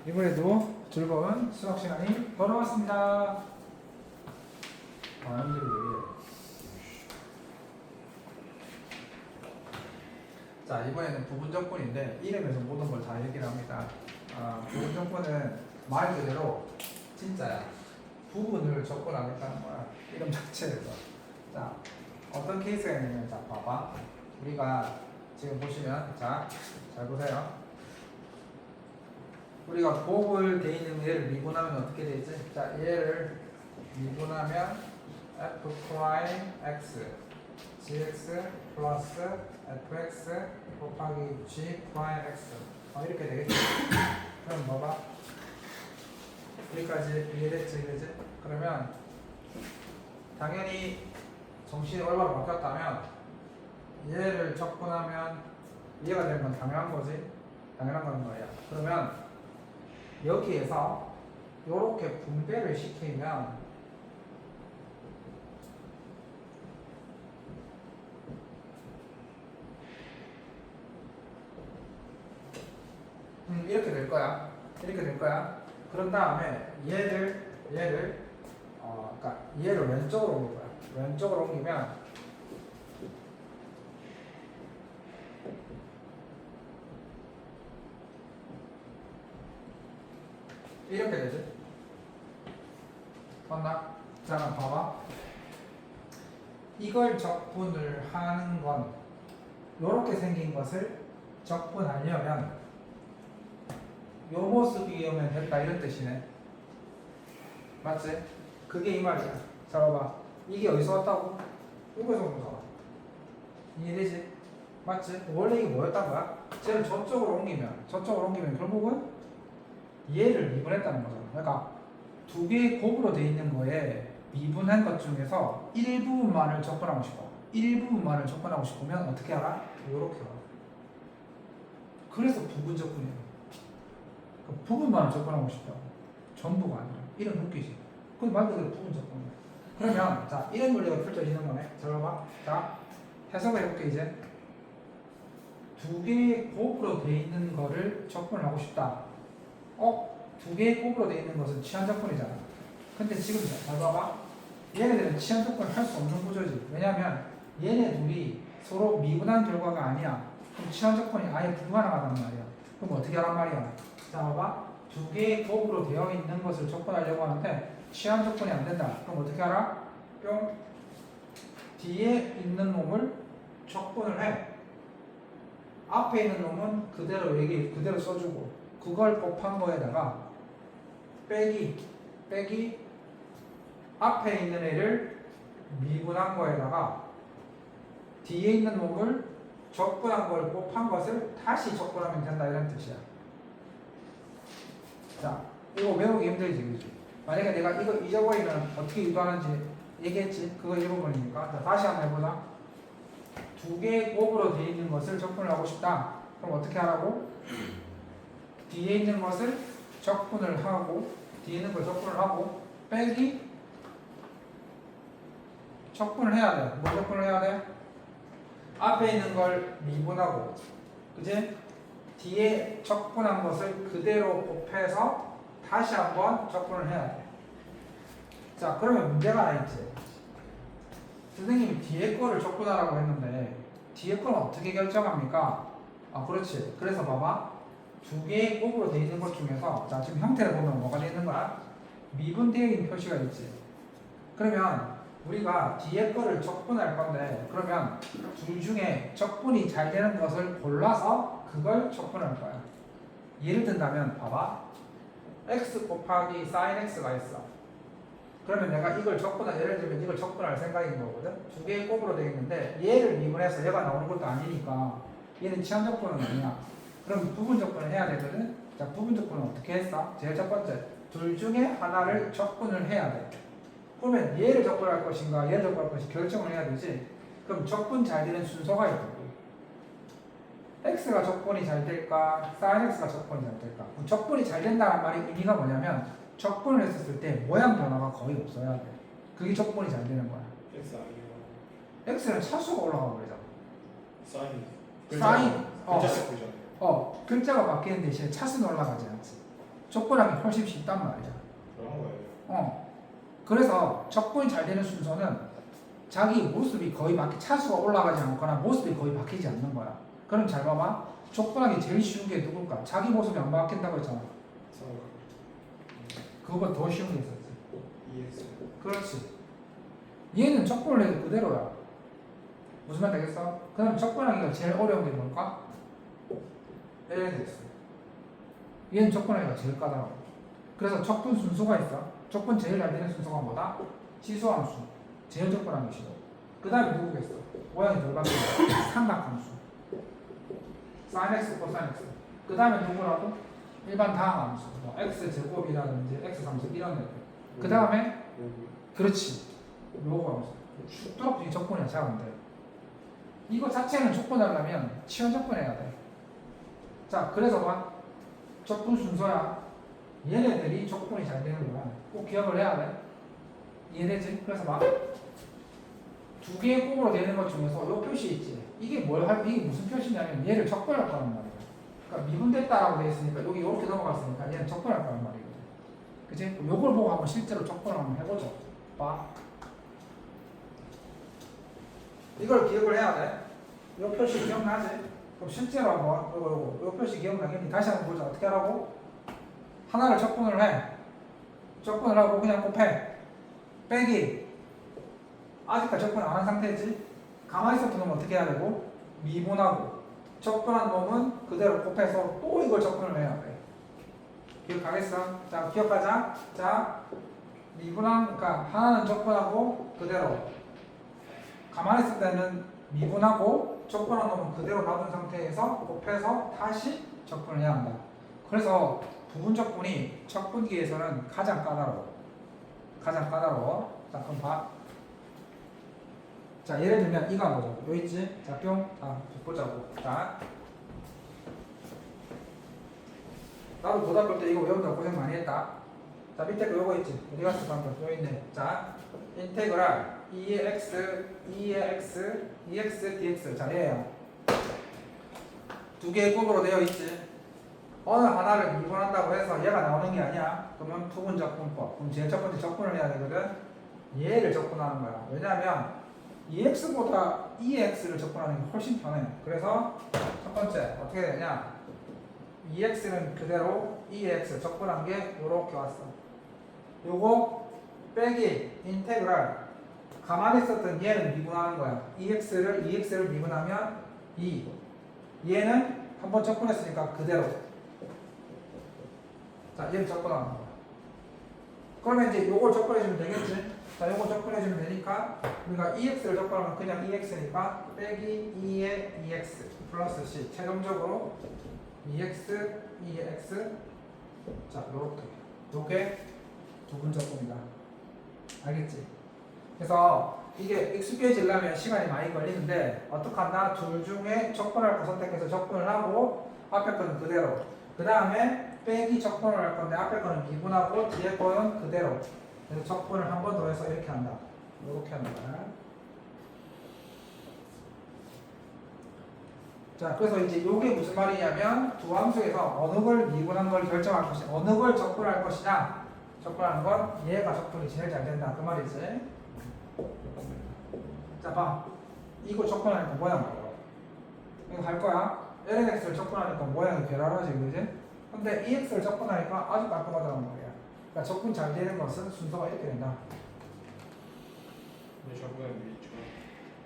이번에도 즐거운 수학 시간이 돌아왔습니다. 형들이 왜 이래? 자, 이번에는 부분적분인데 이름에서 모든 걸 다 얘기를 합니다. 부분적분은 말 그대로 진짜야. 부분을 적분하겠다는 거야. 이름 자체에서. 자, 어떤 케이스가 있냐면, 자, 봐봐. 우리가 지금 보시면, 자, 잘 보세요. 우리가 곱을 돼 있는 얘를 미분하면 어떻게 되지? 자, 얘를 미분하면 f 프라임 x gx 플러스 fx 곱하기 g 프라임 x 이렇게 되겠지? 그럼 봐봐. 여기까지 이해됐지? 그지? 그러면 당연히 정신이 얼마로 바뀌었다면 얘를 적분하면 이해가 되는 건 당연한 거지? 당연한 건 말이야. 그러면 여기에서 이렇게 분배를 시키면 이렇게 될 거야. 이렇게 될 거야. 그런 다음에 얘를 그러니까 얘를 왼쪽으로 옮길 거야. 왼쪽으로 옮기면 이렇게 되지. 맞나? 자, 그럼 봐봐. 이걸 적분을 하는 건 이렇게 생긴 것을 적분하려면 요 모습이오면 된다 이런 뜻이네. 맞지? 그게 이 말이야. 자, 봐봐. 이게 어디서 왔다고? 이거에서 온 거잖아. 이해되지? 맞지? 원래 이게 뭐였단 거야? 쟤를 저쪽으로 옮기면 결국은 얘를 미분했다는 거잖아. 그러니까 두 개의 곱으로 되어 있는 거에 미분한 것 중에서 일부분만을 적분하고 싶어. 일부분만을 적분하고 싶으면 어떻게 알아? 이렇게 알아. 그래서 부분적분이에요. 부분만을 적분하고 싶다고. 전부가 아니라. 이런 웃기지. 그건 말 그대로 부분적분이야. 그러면 자, 이런 논리가 펼쳐지는 거네. 잘 봐봐. 자, 해석을 해볼게 이제. 두 개의 곱으로 되어 있는 거를 적분을 하고 싶다. 두 개의 곱으로 되어 있는 것은 치환적분이잖아. 근데 지금 잘 봐봐. 얘네들은 치환적분을 할 수 없는 구조지. 왜냐면 얘네 둘이 서로 미분한 결과가 아니야. 그럼 치환적분이 아예 불가능하단 말이야. 그럼 어떻게 하란 말이야? 자, 봐봐. 두 개의 곱으로 되어 있는 것을 적분하려고 하는데 치환적분이 안 된다. 그럼 어떻게 하라? 뿅. 뒤에 있는 놈을 적분을 해. 앞에 있는 놈은 그대로 써주고 그걸 곱한 거에다가 빼기 앞에 있는 애를 미분한 거에다가 뒤에 있는 놈을 적분한 걸 곱한 것을 다시 적분하면 된다 이런 뜻이야. 자, 이거 외우기 힘들지, 그지? 만약에 내가 이거 잊어버리면 어떻게 유도하는지 얘기했지? 그거 일부분이니까. 자, 다시 한번 해보자. 두 개의 곱으로 되어 있는 것을 적분을 하고 싶다. 그럼 어떻게 하라고? 뒤에 있는 것을 적분을 하고 뒤에 있는 걸 적분을 하고 빼기 적분을 해야 돼. 뭐 적분을 해야 돼? 앞에 있는 걸 미분하고 그지? 뒤에 적분한 것을 그대로 곱해서 다시 한번 적분을 해야 돼. 자, 그러면 문제가 하나 있지. 선생님이 뒤에 거를 적분하라고 했는데 뒤에 거는 어떻게 결정합니까? 그렇지. 그래서 봐봐. 두 개의 곱으로 되어 있는 것 중에서 자, 지금 형태를 보면 뭐가 되어 있는 거야? 미분되어 있는 표시가 있지. 그러면 우리가 뒤에 거를 적분할 건데 그러면 둘 중에 적분이 잘 되는 것을 골라서 그걸 적분할 거야. 예를 든다면 봐봐. x 곱하기 sin x가 있어. 그러면 내가 이걸 예를 들면 이걸 적분할 생각인 거거든. 두 개의 곱으로 되어 있는데 얘를 미분해서 얘가 나오는 것도 아니니까 얘는 치환적분은 아니야. 그럼 부분적분을 해야 되거든. 자, 부분적분은 어떻게 했어? 제일 첫 번째, 둘 중에 하나를 적분을 해야 돼. 그러면 얘를 적분할 것인가 얘를 적분할 것인가 결정을 해야 되지. 그럼 적분 잘 되는 순서가 있거든. x가 적분이 잘 될까 sin x가 적분이 잘 될까. 적분이 잘 된다는 말의 의미가 뭐냐면 적분을 했었을 때 모양 변화가 거의 없어야 돼. 그게 적분이 잘 되는 거야. X 아니에요. x는 차수가 올라가고 그러잖아. 사인. 사인. 글자 바꾸잖아요. 글자가 바뀌는 대신에 차수는 올라가지 않지. 접근하기 훨씬 쉽단 말이야. 그런 거예요. 그래서 접근이 잘 되는 순서는 자기 모습이 거의 차수가 올라가지 않거나 모습이 거의 바뀌지 않는 거야. 그럼 잘 봐봐. 접근하기 제일 쉬운 게 누굴까? 자기 모습이 안 바뀐다고 했잖아. 그거보다 더 쉬운 게 있었지. EX. 그렇지. 얘는 접근을 해도 그대로야. 무슨 말 되겠어? 그럼 접근하기가 제일 어려운 게 뭘까? LNX. 얘는 접근하기가 제일 까다로워. 그래서 접근 순서가 있어. 접근 제일 잘 되는 순서가 뭐다? 치수함수. 제일 접근하기 싫어. 그 다음에 누구겠어? 모양이 덜 바뀌는 삼각함수. sin x, cos x. 그 다음에 누구라고? 일반 다항함수. 뭐 x 제곱이라든지 x 함수 이런 애들. 그 다음에 그렇지. 요거 함수. 축도록 접근이 작은데. 이거 자체는 접근하려면 치환 접근해야 돼. 자, 그래서 봐. 접근 순서야. 얘네들이 접근이 잘 되는 거야. 꼭 기억을 해야 돼. 이해되지? 그래서 막 두 개의 곱으로 되는 것 중에서 요 표시 있지. 이게 무슨 표시냐면 얘를 접근할 거란 말이야. 그러니까 미분됐다라고 돼 있으니까 여기 이렇게 넘어갔으니까 얘는 접근할 거란 말이거든. 그치? 요걸 보고 한번 실제로 접근을 한번 해보자. 봐. 이걸 기억을 해야 돼. 요 표시 기억나지? 그럼 실제로 한번 요 표시 기억나겠니? 다시 한번 보자. 어떻게 하라고? 하나를 접근을 해. 접근을 하고 그냥 곱해. 빼기. 아직까지 접근 안 한 상태지? 가만히 있었던 놈은 어떻게 해야 되고? 미분하고. 접근한 놈은 그대로 곱해서 또 이걸 접근을 해야 돼. 기억하겠어? 자, 기억하자. 자, 그러니까 하나는 접근하고 그대로. 가만히 있을 때는 미분하고 접근한 놈은 그대로 놔둔 상태에서 곱해서 다시 접근을 해야 한다. 그래서 부분 접근이 접근기에서는 가장 까다로워. 가장 까다로워. 자, 그럼 봐. 자, 예를 들면 이거 한번 보자고. 여기 있지? 자, 뿅. 자, 보자고. 자. 나도 고등학교 때 이거 외운다고 고생 많이 했다. 자, 밑에 거 요거 있지? 어디 갔어, 방금? 여기 있네. 자, 인테그랄 2의 x, 2의 x, 2x, dx. 자, 얘야. 두 개의 곱으로 되어 있지? 어느 하나를 미분한다고 해서 얘가 나오는 게 아니야. 그러면 부분 접근법. 그럼 제일 첫 번째 접근을 해야 되거든. 얘를 접근하는 거야. 왜냐하면 2x보다 2x를 접근하는 게 훨씬 편해. 그래서 첫 번째 어떻게 되냐? 2x는 그대로 2x 접근한 게 요렇게 왔어. 요거 빼기 인테그랄 가만히 있었던 얘는 미분하는 거야. 2x를 미분하면 2. 얘는 한번 접근했으니까 그대로. 자, 얘를 접근하는 거야. 그러면 이제 요걸 접근해주면 되겠지? 자, 요거 접근해주면 되니까 우리가 2x를 접근하면 그냥 2x니까 빼기 2의 2x 플러스 c 최종적으로 2x, 2의 x 자, 요게 두분 접근이다. 알겠지? 그래서 이게 익숙해지려면 시간이 많이 걸리는데 어떡한다? 둘 중에 접근할 거 선택해서 접근을 하고 앞에 거는 그대로 그 다음에 빼기 접근을 할 건데 앞에 거는 미분하고 뒤에 거는 그대로 그래서 접근을 한 번 더 해서 이렇게 한다. 이렇게 한다. 자, 그래서 이제 이게 무슨 말이냐면 두 함수에서 어느 걸 미분한 걸 결정할 것이냐, 어느 걸 접근할 것이냐, 접근하는 건 얘가 접근이 제일 잘 된다. 그 말이지. 자, 봐. 이거 접근하니까 모양 봐봐. 이거 할 거야. LNX를 접근하니까 모양이 괴랄하지, 그지? 근데 EX를 접근하니까 아주 깔끔하다는 말이야. 그러니까 접근 잘 되는 것은 순서가 이렇게 된다. 근데 저번에 미쳐.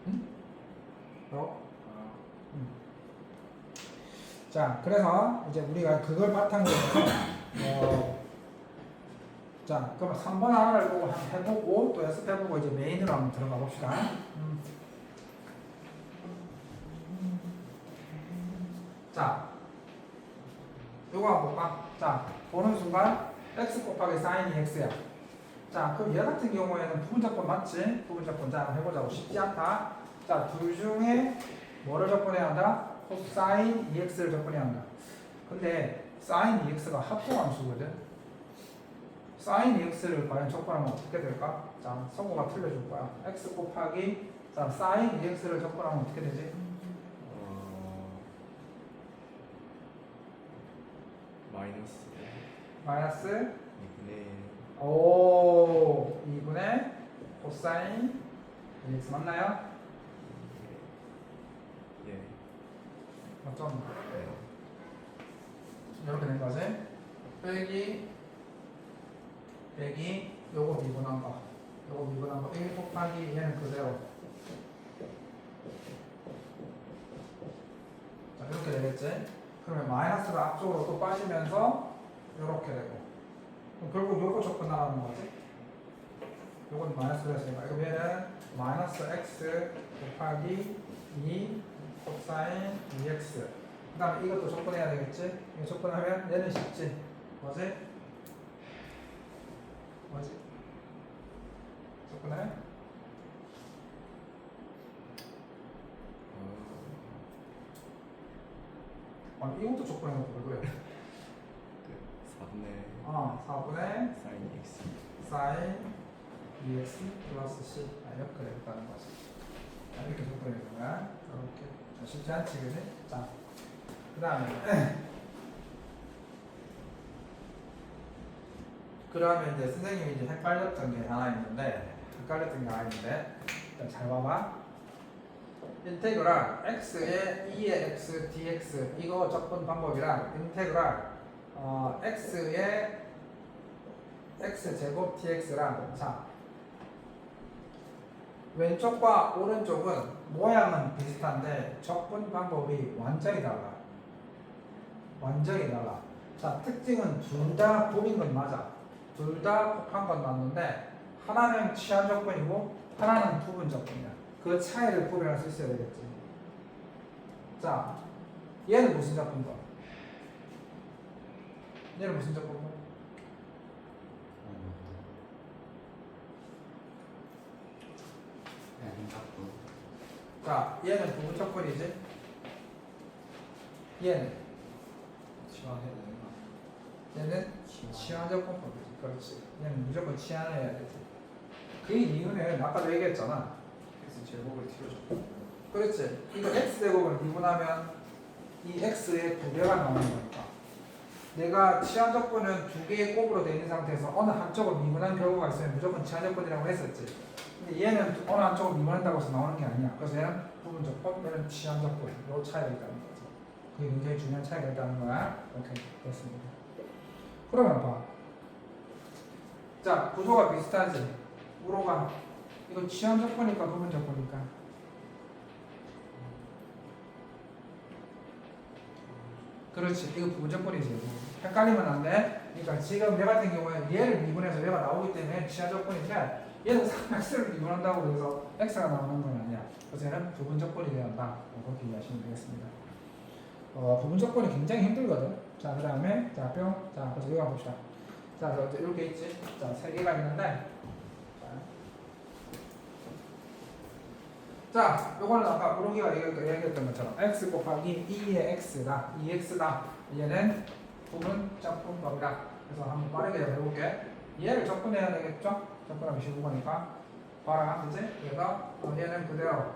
응? 자, 그래서 이제 우리가 그걸 바탕으로 해서 자, 그럼 3번 하나를 보고 한번 해보고 또 연습해보고 이제 메인으로 한번 들어가 봅시다. 자, 요거 한번 볼까? 자, 보는 순간 x 곱하기 sin x야. 자, 그럼 얘 같은 경우에는 부분접근 맞지? 부분접근 자, 한번 해보자고. 쉽지 않다. 자, 둘 중에 뭐를 접근해야 한다? 코사인 2x를 접근해야 한다. 근데 sin 2x가 합성함수거든. sin 2x를 과연 접근하면 어떻게 될까? 자, 성우가 틀려줄 거야. x 곱하기 자, sin 2x를 접근하면 어떻게 되지? 마이너스 마이너스 2분의 2분의 코사인 dx 맞나요? 예. 맞죠? 네. 이렇게 된 거지. 빼기 요거 미분한 거. 요거 미분한 거 1 곱하기 얘는 그대로. 자, 이렇게 되겠지? 그러면 마이너스가 앞쪽으로 또 빠지면서 이렇게 되고. 그럼 결국 요거 조건 나가는 거지? 요건 마이너스가 됐으니까. 그럼 얘는 마이너스 x 곱하기 2 코사인 2x. 그 다음에 이것도 조건해야 되겠지? 이거 조건하면 얘는 쉽지? 뭐지? 조건해? 아니 이것도 조건해놓고 왜 그래? 4분의 4분의 사인 x. 사인 2x 플러스 c 이렇게 되겠다는 거지. 이렇게 조건해주는 거야. 이렇게. 쉽지 않지, 그지? 자, 그 다음에 그러면 이제 선생님이 이제 헷갈렸던 게 하나 있는데 일단 잘 봐봐. 인테그랄 x의 2의 x dx 이거 접근 방법이랑 인테그랄 x의 x 제곱 dx랑 자 왼쪽과 오른쪽은 모양은 비슷한데 접근 방법이 완전히 달라. 완전히 달라. 자 특징은 둘 다 곱인 건 맞아. 둘 다 곱한 건 맞는데 하나는 치환 조건이고 하나는 부분 조건이야. 그 차이를 구별할 수 있어야 되겠지. 자, 얘는 무슨 조건이야? 얘는 무슨 조건이야? 자, 얘는 부분 조건이지. 얘는 치환해야 되는 거. 얘는 치환 조건법이지. 그렇지. 얘는 무조건 치환해야 되지. 그 이유는 아까도 얘기했잖아. x 제곱을 튀어줘. 그렇지. 이거 x 제곱을 미분하면 이 x의 2배가 나오는 거니까. 내가 치환 조건은 두 개의 곱으로 되어 있는 상태에서 어느 한쪽을 미분한 경우가 있으면 무조건 치환 조건이라고 했었지. 근데 얘는 어느 한쪽을 미분한다고 해서 나오는 게 아니야. 그래서 얘는 부분 조건, 얘는 치환 조건. 요 차이가 있다는 거죠. 그게 굉장히 중요한 차이가 있다는 거야. 이렇게 됐습니다. 그러면 봐. 자, 구조가 비슷하지. 우로가 이거 치환 조건이니까 부분 조건이니까. 그렇지. 이거 부분 조건이지. 헷갈리면 안 돼. 그러니까 지금 얘 같은 경우에 얘를 미분해서 얘가 나오기 때문에 치환 조건인데 얘는 x를 미분한다고 해서 x가 나오는 건 아니야. 그래서 얘는 부분 조건이 되어야 한다. 그렇게 이해하시면 되겠습니다. 부분 조건이 굉장히 힘들거든. 자, 그 다음에 자, 뿅. 자, 그래서 이거 봅시다. 자, 이렇게 있지. 자, 세 개가 있는데 자, 요거는 아까 우롱이가 얘기했던 것처럼 x 곱하기 2의 x다. 2x다. 얘는 부분 적분법이다. 그래서 한번 빠르게 해볼게. 얘를 적분해야 되겠죠? 적분하기 쉬운 거니까. 봐라, 그치? 그래서 얘는 그대로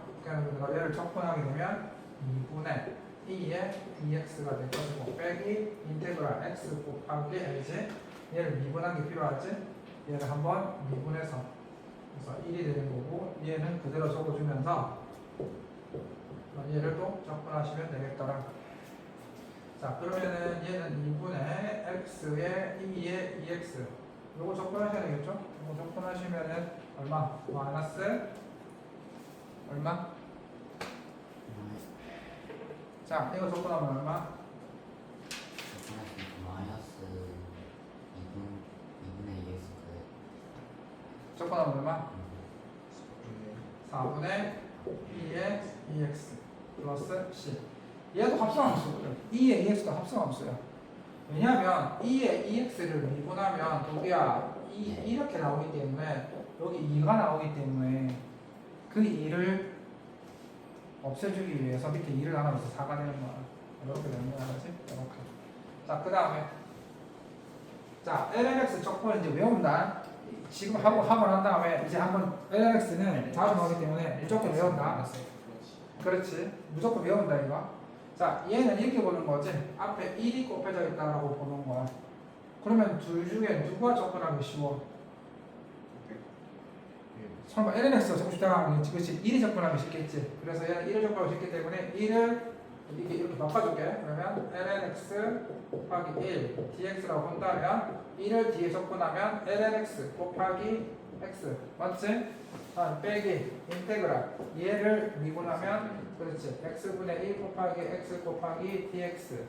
얘를 적분하게 되면 2분의 2의 dx가 될 것이고 빼기 인테그랄 x 곱하기 l지. 얘를 미분한 게 필요하지? 얘를 한번 미분해서 그래서 1이 되는 거고 얘는 그대로 적어주면서 얘를 또 적분하시면 되겠더라. 자, 그러면은 얘는 2분의 x의 2의 2x 요거 적분하셔야 되겠죠? 요거 적분하시면은 얼마? 마이너스 얼마? 자, 이거 적분하면 얼마? 마이너스 2분의 2x 적분하면 얼마? 4분의 2의 2x 플러스 c. 얘도 합성함수거든. 2의 2x도 합성함수야. 왜냐하면 2의 2x를 미분하면 도기야 이렇게 나오기 때문에 여기 2가 나오기 때문에 그 2를 없애주기 위해서 밑에 2를 나눠서 4가 되는 거야. 이렇게 되는 거야, 그렇지? 이렇게. 자, 그 다음에 자, lnx 적분을 이제 외운다. 지금 하고 한 다음에 이제 한번 lnx는 자주 나오기 때문에 무조건 외운다. 그렇지. 무조건 외운다 이거. 자, 얘는 이렇게 보는 거지. 앞에 1이 곱해져 있다라고 보는 거야. 그러면 둘 중에 누가 접근하기 쉬워? 네. 설마 lnx 조금씩 다가가겠지, 그렇지? 1이 접근하기 쉽겠지. 그래서 얘는 1을 접근하기 쉽기 때문에 1을 이렇게 바꿔줄게. 그러면 lnx 곱하기 1 dx라고 한다면 1을 뒤에 접근하면 lnx 곱하기 x 맞지? 빼기 인테그랄 얘를 미분하면 그렇지 x분의 1 곱하기 x 곱하기 dx.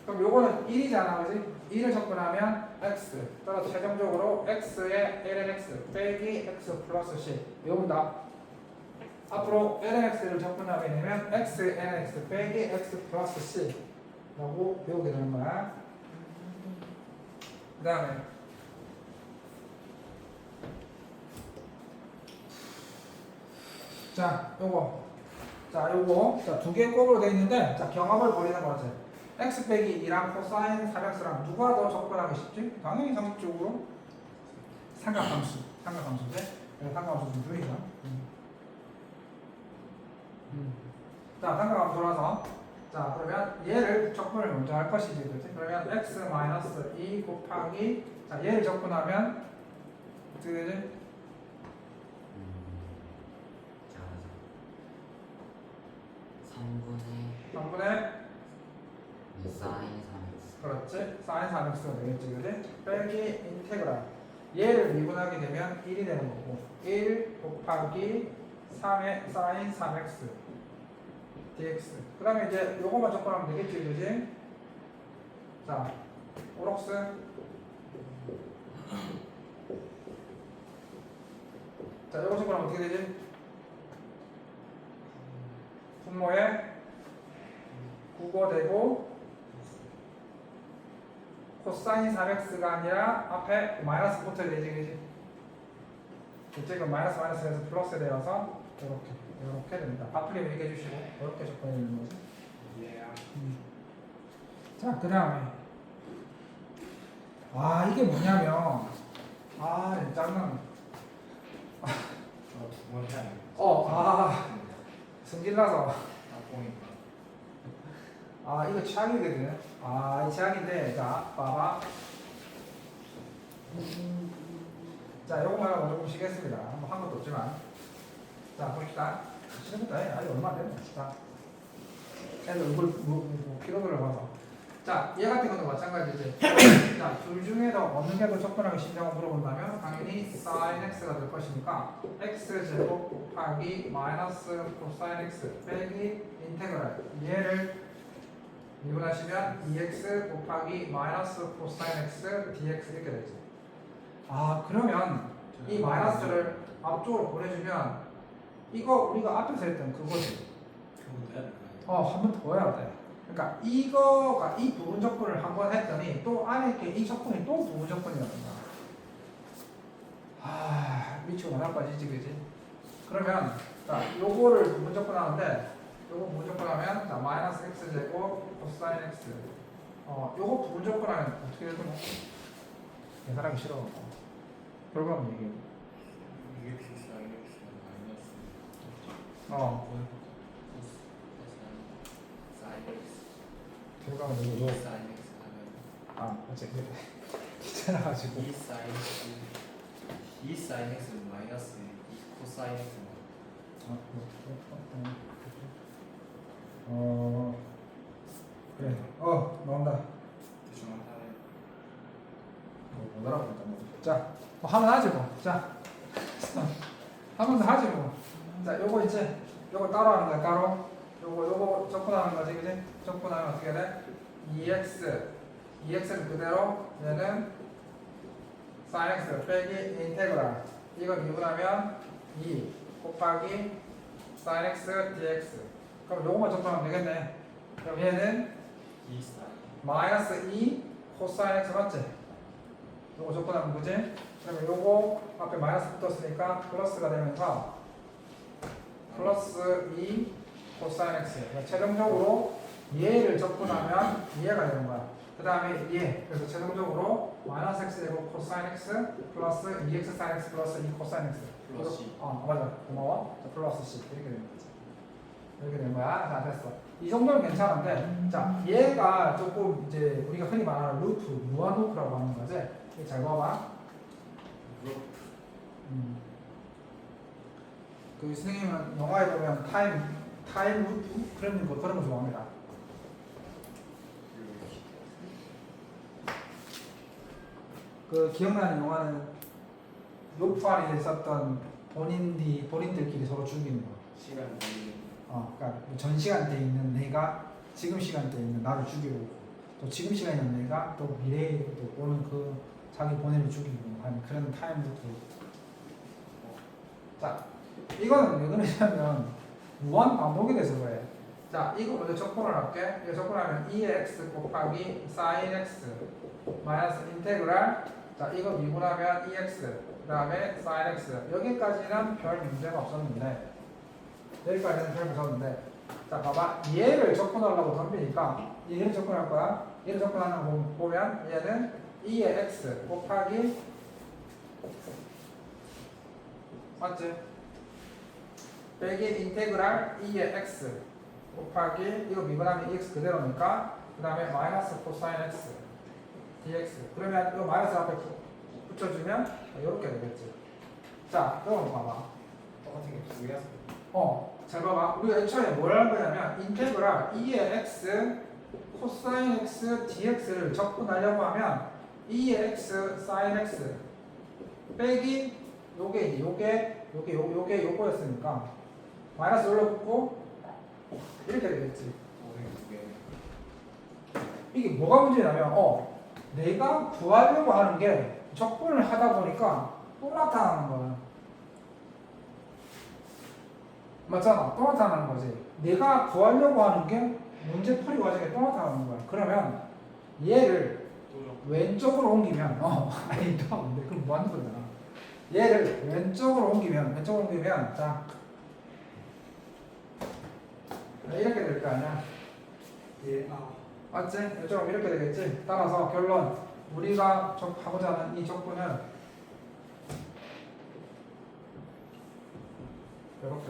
그럼 요거는 1이잖아, 그지? 1을 접근하면 x. 따라서 최종적으로 x의 lnx 빼기 x 플러스 c. 요거다. 앞으로 lnx를 접근하게 되면 x lnx 빼기 x 플러스 c 라고 배우게 되는 거야. 그 다음에 자 요거 자 두 개 곱으로 되어 있는데 자 경합을 벌이는 거지. x 빼기 2랑 코사인 3x랑 누가 더 접근하기 쉽지? 당연히 상식적으로 삼각함수지. 삼각함수 좀 줄이자. 자 삼각함수 돌아서 자 그러면 얘를 접근을 먼저 할 것이지, 그렇지? 그러면 x 마이너스 2 곱하기 자 얘를 접근하면 어떻게 되지? 잘하자. 3분의 3분의 사인 3x. 그렇지 사인 3x가 되겠지, 그지? 빼기 인테그랄 얘를 미분하게 되면 1이 되는 거고 1 곱하기 3의 사인 3x dx. 그 다음에 이제 요거만 접근하면 되겠지, 그지? 자 오록스 자 요거 접근하면 어떻게 되지? 분모에 국어되고 코사인 3x가 아니라 앞에 마이너스 붙어야 되지, 그지? 지금 마이너스 마이너스에서 플러스 되어서 이렇게 됩니다. 앞으로 얘기해 주시고 이렇게 접근해 주는 거지. 예. 자, 그 다음에 이게 뭐냐면 짜증나. 두번 해야 돼. 승질나서 보니까. 이거 최악이거든. 이 최악인데 자 봐봐. 자 요거만 하고 조금 쉬겠습니다. 뭐 한 것도 없지만 자 봅시다. 시작부터 해. 얼마 안 됐네. 자 애들 얼굴 피로도를 봐서 자 얘 같은 것도 마찬가지지. 자 둘 중에서 어느 게 더 접근하기 쉽냐고 물어본다면 당연히 sin x가 될 것이니까 x 제곱 곱하기 마이너스 코사인 x 빼기 인테그랄 얘를 미분하시면 2x 곱하기 마이너스 코사인 x dx 이렇게 되지. 그러면 이 마이너스를 앞쪽으로 보내주면 이거 우리가 앞에서 했던 그거지. 한 번 더 해야 돼. 그러니까 이거가 이 부분 접근을 한 번 했더니 또 안에 있게 이 접근이 또 부분 접근이라든가. 미치고 나날 빠지지, 그지? 그러면 자 요거를 부분 접근하는데 요거 부분 접근하면 자 마이너스 x 제곱 코사인 x 요거 부분 접근하면 어떻게 되죠? 계산하기 싫어. 결과만 얘기해. EX 사인 X 마이너스. 사인 X. 결과만 얘기해. 사인 X 하면 어쨌든 귀찮아가지고. 2 사인 X. 2 사인 X는 마이너스 2 코사인 X. 그래. 나온다. 대충 하나에. 못 알아보겠다. 자, 한번 하지 뭐. 자, 한 번 더 하지 뭐. 자, 요거 이제 요거 따로 하는 거야, 따로. 요거 접근하는 거지, 그지? 접근하면 어떻게 돼? 2x는 그대로, 얘는 sin x 빼기 인테그랄. 이거 미분하면 2 곱하기 sin x dx. 그럼 요거만 접근하면 되겠네. 그럼 얘는 2 사인. 마이너스 2 코사인 x 맞지? 요거 접근하면 그지? 그러면 요거 앞에 마이너스 붙었으니까 플러스가 되면서 플러스 2 코사인 x. 그러니까 최종적으로 얘를 접근하면 얘가 되는 거야. 그 다음에 얘. 그래서 최종적으로 마이너스 x 제곱 코사인 x 플러스 2x 사인 x 플러스 2 코사인 x. 플러스 C. 맞아. 고마워. 자, 플러스 c. 이렇게 되는 거지. 이렇게 된 거야. 자, 됐어. 이 정도는 괜찮은데, 자, 얘가 조금 이제 우리가 흔히 말하는 루프, 무한 루프라고 하는 거지. 이거 잘 봐봐. 그 선생님은 영화에 보면 타임 루프 그런 거 좋아합니다. 그 기억나는 영화는 루프 안에 있었던 본인들끼리 서로 죽이는 거. 시간 걸리는 그러니까 전 시간대에 있는 내가 지금 시간대에 있는 나를 죽이고 오고, 또 지금 시간에 있는 내가 또 미래에 또 오는 그 자기 본인을 죽이고 하는 그런 타임 루프. 자, 이거는 왜 그러냐면 무한 반복이 돼서 그래. 자, 이거 먼저 적분을 할게. 이거 적분하면 2x 곱하기 sin x 마이너스 인테그랄. 자, 이거 미분하면 2x 그 다음에 sin x. 여기까지는 별 문제가 없었는데, 여기까지는 별 문제가 없는데, 자, 봐봐. 얘를 적분하려고 덤비니까 얘를 적분할 거야. 얘를 적분하는 거 보면 얘는 2의 x 곱하기, 맞지? 빼기 인테그랄 2의 x 곱하기, 이거 미분하면 2x 그대로니까, 그 다음에 마이너스 코사인 x dx. 그러면 이거 마이너스 앞에 붙여주면 이렇게 되겠지. 자, 그럼 봐봐. 똑같은 게 두 개야. 잘 봐봐. 우리가 애초에 뭘 할 거냐면 인테그랄 2의 x 코사인 x dx를 적분하려고 하면 2의 x 사인 x 빼기 요게 요거였으니까 마이너스 올려붙고 이렇게 되겠지. 두 개. 이게 뭐가 문제냐면 내가 구하려고 하는 게 적분을 하다 보니까 또 나타나는 거야. 맞잖아. 또 나타나는 거지. 내가 구하려고 하는 게 문제풀이 과정에 또 나타나는 거야. 그러면 얘를 왼쪽으로 옮기면 아니 또 안 돼. 그럼 뭐 하는 거잖아. 얘를 왼쪽으로 옮기면 자 이렇게 될 거 아니야. 예. 맞지? 이쪽으로 이렇게 되겠지? 따라서 결론, 우리가 하고자 하는 이 적분은 이렇게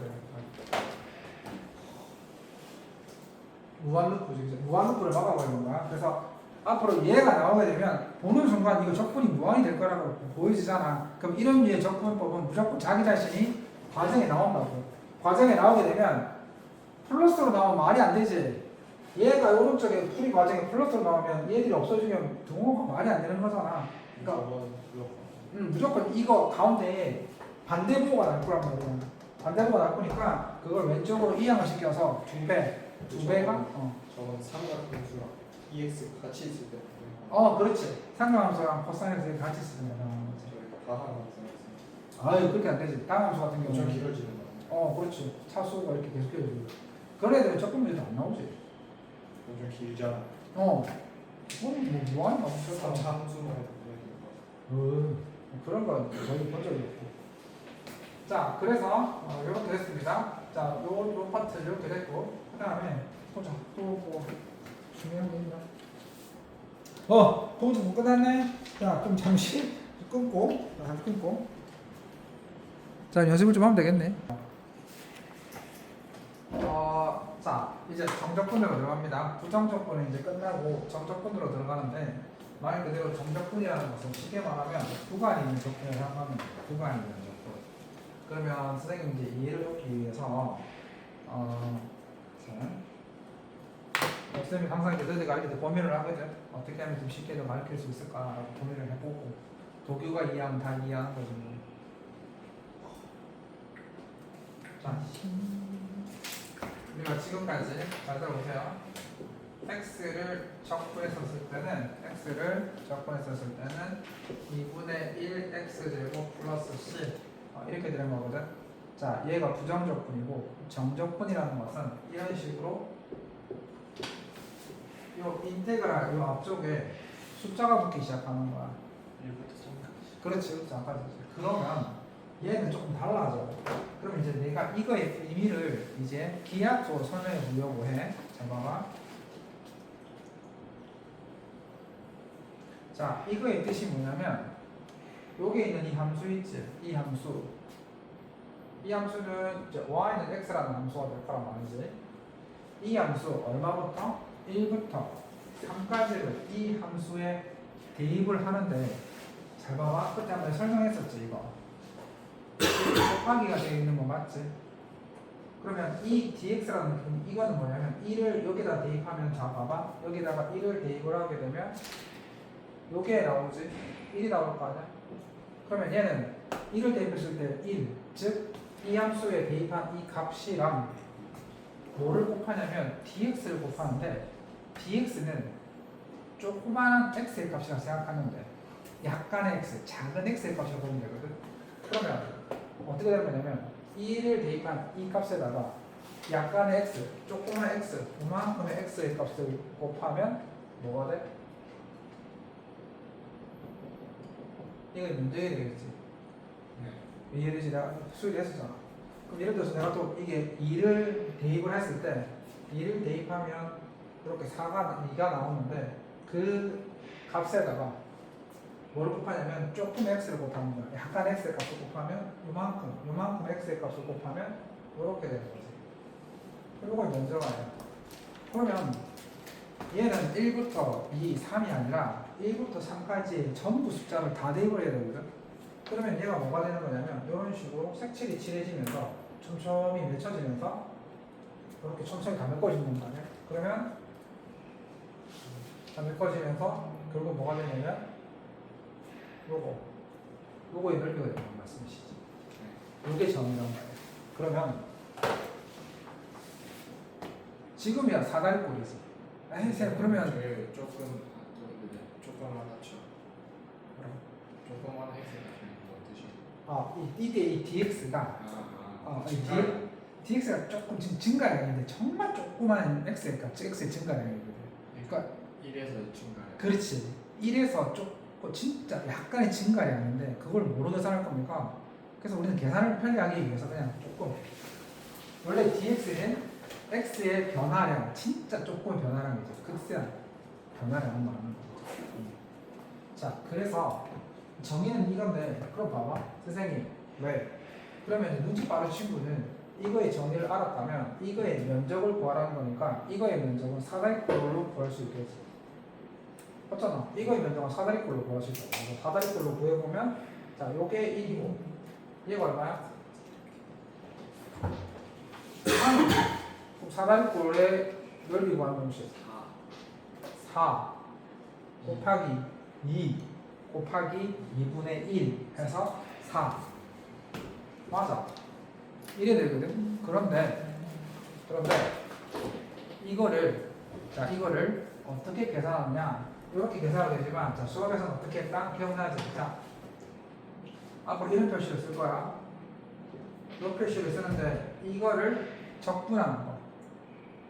무한루프지. 무한루프를 막아버리는 거야. 그래서 앞으로 얘가 나오게 되면 보는 순간 이거 적분이 무한이 될 거라고 보이지잖아. 그럼 이런 류의 적분법은 무조건 자기 자신이 과정에 나온다고. 과정에 나오게 되면 플러스로 나오면 말이 안 되지. 얘가 오른쪽에 풀이 과정에 플러스로 나오면 얘들이 없어지면 등호가 말이 안 되는 거잖아. 그러니까 무조건 이거 가운데에 반대부호가 날 거란 말이야. 반대부호가 날 거니까 그걸 왼쪽으로 이항을 시켜서 두 배가 저건 삼각함수랑 EX 같이 있을 때. 그렇지. 삼각함수랑 코사인에서 같이 쓰면 나오는 거지. 저희 다함수. 아유, 그렇게 안 되지. 다함수 같은 엄청 경우는 길어지는 거. 그렇지. 차수가 이렇게 계속해지고 그런 애들은 조금 문제도 안 나오지. 엄청 길잖아. 그건 무한히 나오죠. 삼함수만 그런 건 저희 본 적이 없고. 자, 그래서 이렇게 됐습니다. 자, 요 파트 이렇게 됐고, 그 다음에 보자. 또 뭐 중요한 게 있나? 공부 못 끝났네. 자, 그럼 잠시 끊고. 자, 연습을 좀 하면 되겠네. 자, 이제 정적분으로 들어갑니다. 부정적분은 이제 끝나고 정적분으로 들어가는데, 말 그대로 정적분이라는 것은 쉽게 말하면 구간이 있는 적분을 생각하면 돼요. 구간이 있는 적분. 그러면 선생님이 이제 이해를 돕기 위해서 선생님이 항상 이제 너희가 이렇게 범위를 하거든. 어떻게 하면 좀 쉽게 더 가르칠 수 있을까라고 고민을 해보고 도교가 이해하면 다 이해하는 거지. 자, 우리가 지금까지 잘 들어보세요. x를 적분했었을 때는 2분의 1 x제곱 플러스 c 이렇게 되는 거거든. 자, 얘가 부정적분이고 정적분이라는 것은 이런 식으로 요 인테그랄 요 앞쪽에 숫자가 붙기 시작하는 거야. 1부터 3까지. 그렇지, 아까 그러면 얘는 조금 달라져. 그럼 이제 내가 이거의 의미를 이제 기하학적으로 설명해 보려고 해. 잘 봐봐. 자, 이거의 뜻이 뭐냐면 여기에 있는 이 함수 있지? 이 함수 이 함수는 이제 y는 x라는 함수가 될 거란 말이지. 이 함수 얼마부터? 1부터 3까지를 이 함수에 대입을 하는데 잘 봐봐. 그때 한번 설명했었지 이거. 곱하기가 되어 있는 거 맞지? 그러면 이 dx라는 이거는 뭐냐면 1을 여기다 대입하면 자 봐봐. 여기다가 1을 대입을 하게 되면 요게 나오지? 1이 나올 거 아니야? 그러면 얘는 1을 대입했을 때 1, 즉 이 함수에 대입한 이 값이랑 뭐를 곱하냐면 dx를 곱하는데 dx는 조그마한 x의 값이라고 생각하면 돼. 약간의 x, 작은 x의 값이라고 보면 되거든. 그러면 어떻게 되는 거냐면 1을 대입한 이 값에다가 약간의 x, 조그마한 x, 그만큼의 x의 값을 곱하면 뭐가 돼? 이거 문제가 되겠지. 이해되지? 내가 수일이 했었잖아. 그럼 예를 들어서 내가 또 이게 2를 대입을 했을 때 2를 대입하면 이렇게 2가 나오는데 그 값에다가 뭐를 곱하냐면 조금 x를 곱하는 거야. 약간 x의 값을 곱하면 요만큼 x의 값을 곱하면 이렇게 되는 거지. 이걸 먼저 가요. 그러면 얘는 1부터 2, 3이 아니라 1부터 3까지 전부 숫자를 다 대입을 해야 되거든. 그러면 얘가 뭐가 되는 거냐면 이런 식으로 색칠이 칠해지면서 촘촘히 맺혀지면서 이렇게 천천히 다 메꿔지는 거 아니야? 그러면 다 메꿔지면서 결국 뭐가 되냐면 요거의 넓이가 되는 말씀이시지. 요게 정이란 말이야. 그러면 지금이야 사다리꼴이지. 에이 쌤 그러면 저희 조금 하나죠. 조금 하나 x 이때 이 dx가 dx가 조금 지금 증가량인데 정말 조그만 x의 값, x의 증가량이거든. 그러니까 1에서 증가해. 그렇지. 1에서 조금 진짜 약간의 증가량인데 그걸 뭐로 계산할 겁니까? 그래서 우리는 계산을 편리하게 위해서 그냥 조금 원래 dx는 x의 변화량, 진짜 조금 변화량이죠. 극세한 변화량을 말하는 거죠. 자, 그래서 정의는 이건데 그럼 봐봐. 선생님 왜? 그러면 눈치 빠른 친구는 이거의 정의를 알았다면 이거의 면적을 구하라는 거니까 이거의 면적은 사다리꼴로 구할 수 있겠지. 맞잖아. 이거의 면적은 사다리꼴로 구할 수 있잖아. 사다리꼴로 구해보면 자 요게 1이고 얘가 얼마야? 3. 그럼 사다리꼴의 넓이 구하는 공식 4 곱하기 2 곱하기 2분의 1 해서 4 맞아. 이래 되거든. 그런데 이거를 어떻게 계산하느냐? 이렇게 계산하면 되지만 자 수업에서는 어떻게 했다? 기억나지? 자 앞으로 이런 표시를 쓸 거야. 이 표시를 쓰는데 이거를 적분하는 거.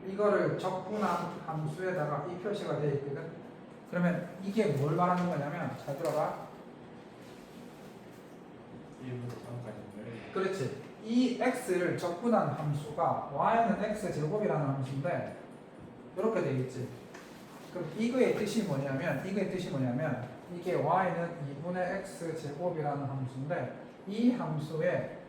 이거를 적분한 함수에다가 이 표시가 되어 있거든. 그러면 이게 뭘 말하는 거냐면 잘 들어봐. 1부터 3까지. 그렇지. 이 x를 적분한 함수가 y는 x제곱이라는 함수인데 이렇게 되겠지. 그럼 이거의 뜻이 뭐냐면 이게 y는 2분의 x제곱이라는 함수인데 이 함수에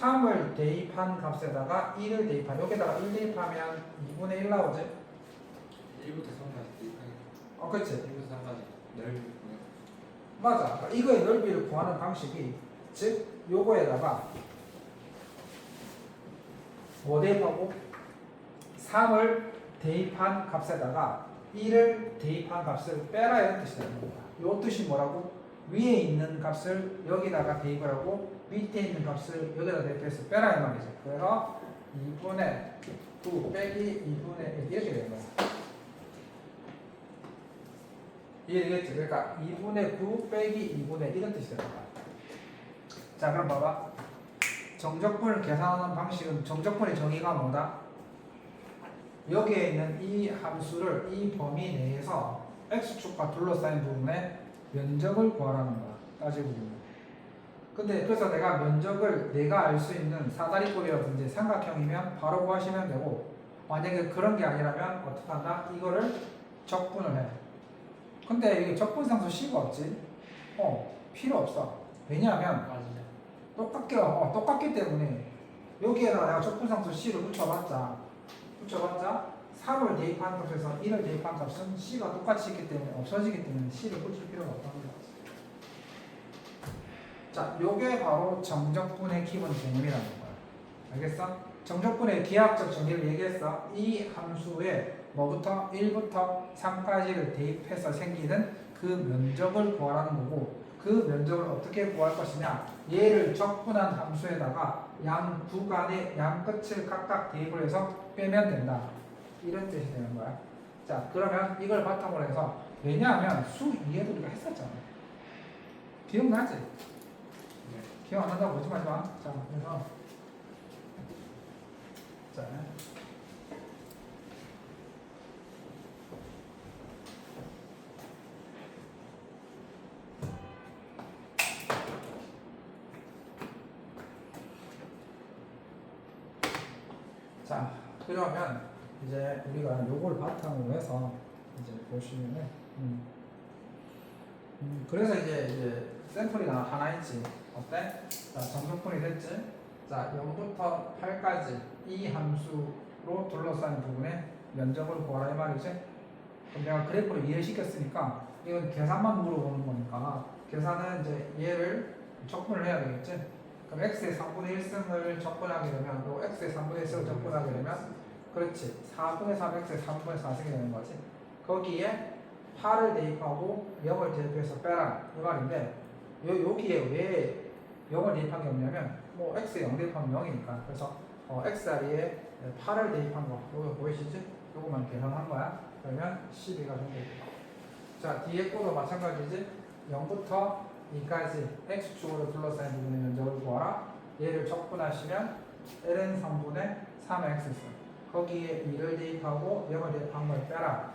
3을 대입한 값에다가 1을 대입한 여기다가 1 대입하면 2분의 1 나오지? 1부터 3까지. 그렇지. 1부터 3까지. 넓이. 맞아. 그러니까 이거의 넓이를 구하는 방식이 즉 요거에다가 뭐 대입하고 3을 대입한 값에다가 1을 대입한 값을 빼라 이런 뜻이 되는 거야. 요 뜻이 뭐라고? 위에 있는 값을 여기다가 대입을 하고 밑에 있는 값을 여기다 대입해서 빼라 이 말이지. 그래서 2분의 9 빼기 2분의 1 이렇게 되는 거야. 이해되겠지? 그러니까 2분의 9 빼기 2분의 1은 뜻이 되는 거야. 자 그럼 봐봐. 정적분을 계산하는 방식은 정적분의 정의가 뭐다? 여기에 있는 이 함수를 이 범위 내에서 x축과 둘러싸인 부분에 면적을 구하라는 거야. 따지고 보면. 근데 그래서 내가 면적을 내가 알 수 있는 사다리꼴이라든지 삼각형이면 바로 구하시면 되고 만약에 그런 게 아니라면 어떻게 한다? 이거를 적분을 해. 근데 이게 적분상수 C가 없지? 필요 없어. 왜냐하면 똑같기 때문에 여기에다가 내가 적분상수 C를 붙여봤자 3을 대입한 값에서 1을 대입한 값은 C가 똑같이 있기 때문에 없어지기 때문에 C를 붙일 필요가 없다는 거지. 자, 요게 바로 정적분의 기본 개념이라는 거야. 알겠어? 정적분의 기하학적 정의를 얘기했어. 이 함수에 뭐부터 1부터 3까지를 대입해서 생기는 그 면적을 구하라는 거고, 그 면적을 어떻게 구할 것이냐, 얘를 적분한 함수에다가 양 구간의 양 끝을 각각 대입을 해서 빼면 된다, 이런 뜻이 되는 거야. 자, 그러면 이걸 바탕으로 해서, 왜냐하면 수 2에도 우리가 했었잖아. 기억나지? 기억 안 난다고 보지 마지 마. 자, 그래서 자, 자, 그러면 이제 우리가 요걸 바탕으로 해서 이제 보시면은 그래서 이제 샘플이 하나 있지. 어때? 자, 정적분이 됐지? 자, 0부터 8까지 이 함수로 둘러싸인 부분의 면적을 구하라 이 말이지? 그럼 내가 그래프를 이해시켰으니까 이건 계산만 물어보는 거니까 계산은 이제 얘를 적분을 해야 되겠지? 그럼 x의 3분의 1승을 적분하게 되면 또 x의 3분의 1승을 적분하게 되면 그렇지 4분의 3 x의 3분의 4승이 되는 거지. 거기에 8을 대입하고 0을 대입해서 빼라 이 말인데 여기에 왜 0을 대입한 게 없냐면 뭐 x에 0 대입하면 0이니까 그래서 x 자리에 8을 대입한 거 이거 보이시지? 이거만 계산한 거야. 그러면 12가 정도입니다. 자, 뒤에 거도 마찬가지지. 0부터 2까지 x축으로 둘러싸인 부분의 면적을 구하라. 얘를 적분하시면 ln 3분의 3x 거기에 2를 대입하고 0을 대입한 걸 빼라.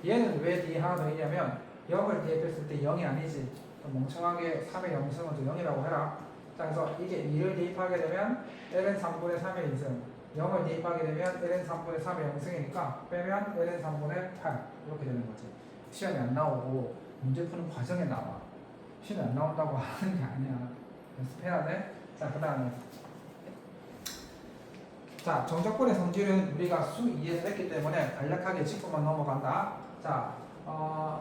얘는 왜 뒤에 하나 더 있냐면 0을 대입했을 때 0이 아니지. 멍청하게 3의 0승은 또 0이라고 해라. 자, 그래서 이게 2를 대입하게 되면 ln 3분의 3의 2승, 0을 대입하게 되면 ln 3분의 3의 0승이니까 빼면 ln 3분의 8 이렇게 되는 거지. 시험에 안 나오고 문제 푸는 과정에 나와. 시험에 안 나온다고 하는 게 아니야. 연습해야 돼. 자, 그 다음에 자, 정적분의 성질은 우리가 수 2에서 했기 때문에 간략하게 짚고만 넘어간다. 자,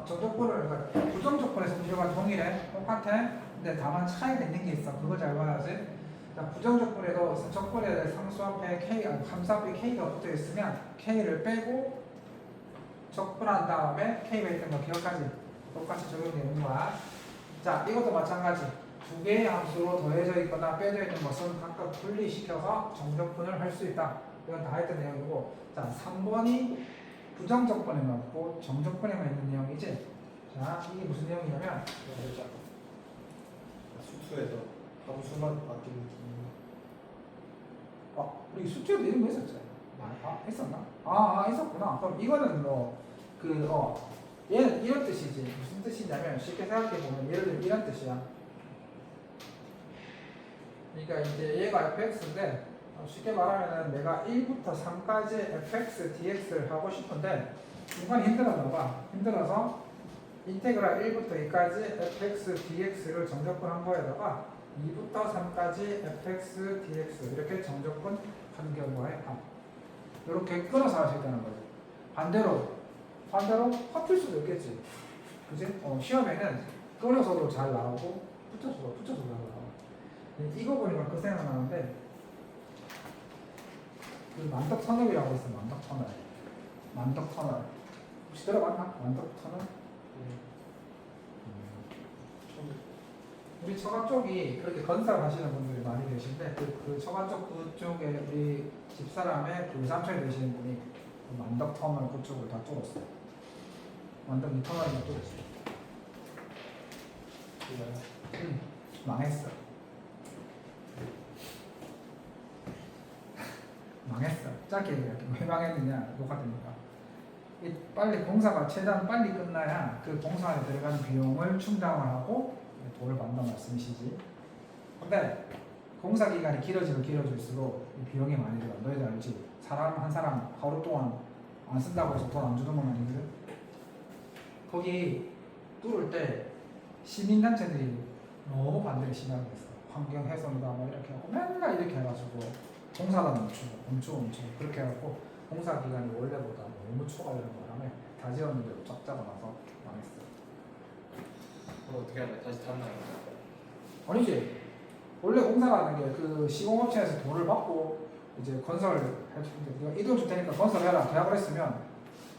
정적분을 부정적분의 성질과 동일해. 똑같아. 근데 다만 차이가 있는 게 있어. 그걸 잘 봐야지. 자, 부정적분에도 적분에 대해 상수 앞에 K, 함수 앞에 K가 붙어 있으면 K를 빼고 적분한 다음에 K가 있던 거 기억하지? 똑같이 적용되는 거야. 자, 이것도 마찬가지. 두 개의 함수로 더해져 있거나 빼져 있는 것은 각각 분리시켜서 정적분을 할 수 있다. 이건 다 했던 내용이고, 자, 3번이 부정적분에만 없고 정적분에만 있는 내용이지. 자, 이게 무슨 내용이냐면 수투에서 함수만 바뀌는 우리 수트에도 이런 거 했었잖아요. 했었나? 했었구나. 그럼 이거는 얘는 이런 뜻이지. 무슨 뜻이냐면 쉽게 생각해 보면 예를 들면 이런 뜻이야. 그러니까 이제 얘가 fx인데 쉽게 말하면은 내가 1부터 3까지 fx dx를 하고 싶은데 중간에 힘들었나 봐. 힘들어서 인테그랄 1부터 2까지 fx dx를 정적분한 거에다가 2부터 3까지 fx dx 이렇게 정적분 한 결과에 이렇게 끊어서 할 수 있다는 거지. 반대로 합칠 수도 있겠지. 그지? 시험에는 끊어서도 잘 나오고 붙여서도 잘 나와. 이거 보니까 그 생각나는데 그 만덕 터널이라고 있어. 만덕 터널 혹시 들어봤나? 만덕 터널? 우리 처가 쪽이 그렇게 건설 하시는 분들이 많이 계신데 그 처가 쪽 그쪽에 우리 집사람의 그 삼촌이 되시는 분이 그 만덕 터널 그쪽을 다 뚫었어요. 만덕 이 터널을 다 뚫었어요. 망했어. 짧게 얘기할게. 왜 망했느냐? 똑같으니까. 빨리 공사가 최대한 빨리 끝나야 그 공사에 들어가는 비용을 충당을 하고 돈을 받는다는 말씀이시지. 근데 공사 기간이 길어질수록 비용이 많이 들어. 너희들 알지? 사람 한 사람 하루 동안 안 쓴다고 해서 돈 안 주는 건 아니거든. 거기 뚫을 때 시민단체들이 너무 반대를 심하게 했어. 환경 훼손이다 뭐 이렇게 하고 맨날 이렇게 해가지고 공사가 멈추고 그렇게 해갖고 공사 기간이 원래보다 너무 초과되는 바람에 다 지었는데도 쫙 잡아놔서 망했어요. 그럼 어떻게 하나요? 다시 탔나요? 아니지. 원래 공사라는 게 그 시공업체에서 돈을 받고 이제 건설을 해주는데 네가 이 돈 줄 테니까 건설해라 계약을 했으면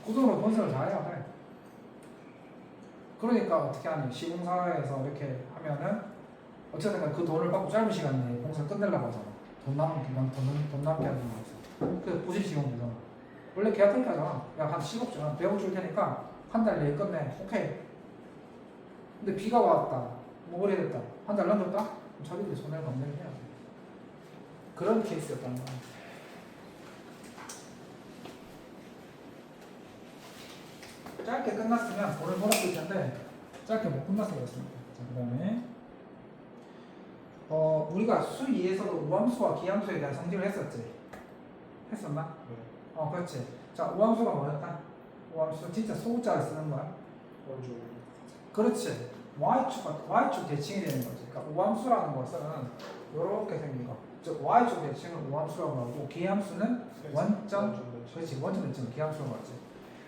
그 돈으로 건설을 다 해야 돼. 그러니까 어떻게 하니 시공사에서 이렇게 하면은 어쨌든 간에 그 돈을 받고 짧은 시간 내에 공사를 끝내려고 하잖아. 돈 낭비 하는 거에서 그 부실 시공 되잖아. 원래 계약 그렇게 하잖아. 야 한 10억 줘, 100억 줄 테니까 한 달 내에 끝내. 오케이. 근데 비가 왔다. 뭐 오래됐다. 한 달 넘었다? 그럼 자기들이 손해를 감내를 해야 돼. 그런 케이스였다는 거야. 짧게 끝났으면 돈을 벌었을 텐데 짧게 못 끝났어 그렇습니다. 자, 그 다음에 우리가 수 2에서도 우함수와 기함수에 대한 성질을 했었지? 했었나? 네. 그렇지. 자, 우함수가 뭐였다? 우함수 진짜 소자를 쓰는 거야. 원주. 그렇지. Y축 대칭이 되는 거지. 그러니까 우함수라는 것은 이렇게 생긴 거. 즉 Y축 대칭을 우함수라고 하고 기함수는 원점. 그렇지. 원점 대칭을 기함수라고 하지.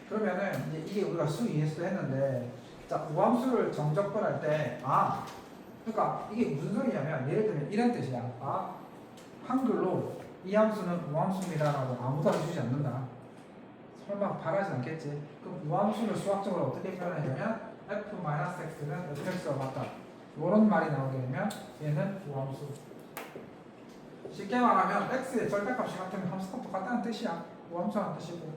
그러면은 이게 우리가 수 2에서도 했는데 자, 우함수를 정적분할 때 그러니까 이게 무슨 소리냐면 예를 들면 이런 뜻이야. 한글로 이 함수는 우함수입니다라고 아무도 해주지 않는다. 설마 바라진 않겠지. 그럼 우함수를 수학적으로 어떻게 표현하냐면 f-x는 fx와 같다. 이런 말이 나오게 되면 얘는 우함수. 쉽게 말하면 x의 절대값이 같으면 함수값도 같다는 뜻이야. 우함수라는 뜻이고.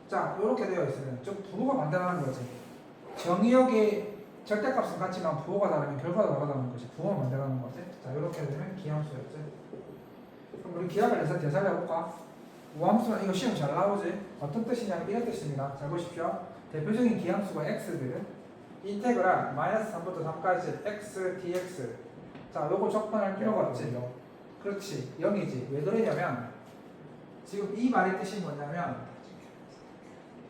자, 이렇게 되어 있으면 좀 부호가 반대라는 거지. 정의역의 절대값은 같지만 부호가 다르면 결과가 다르다는 것이 부호가 반대라는 거지. 자, 이렇게 되면 기함수였지. 그럼 우리 기하를 내서 되살려볼까? 우함수는 이거 시험 잘 나오지? 어떤 뜻이냐면 이런 뜻입니다. 잘 보십시오. 대표적인 기함수가 x들은 인테그랄 -3부터 3까지 x dx. 자, 요거 적분할 필요가 없지. 그렇지. 0이지. 왜 그러냐면 지금 이 말의 뜻이 뭐냐면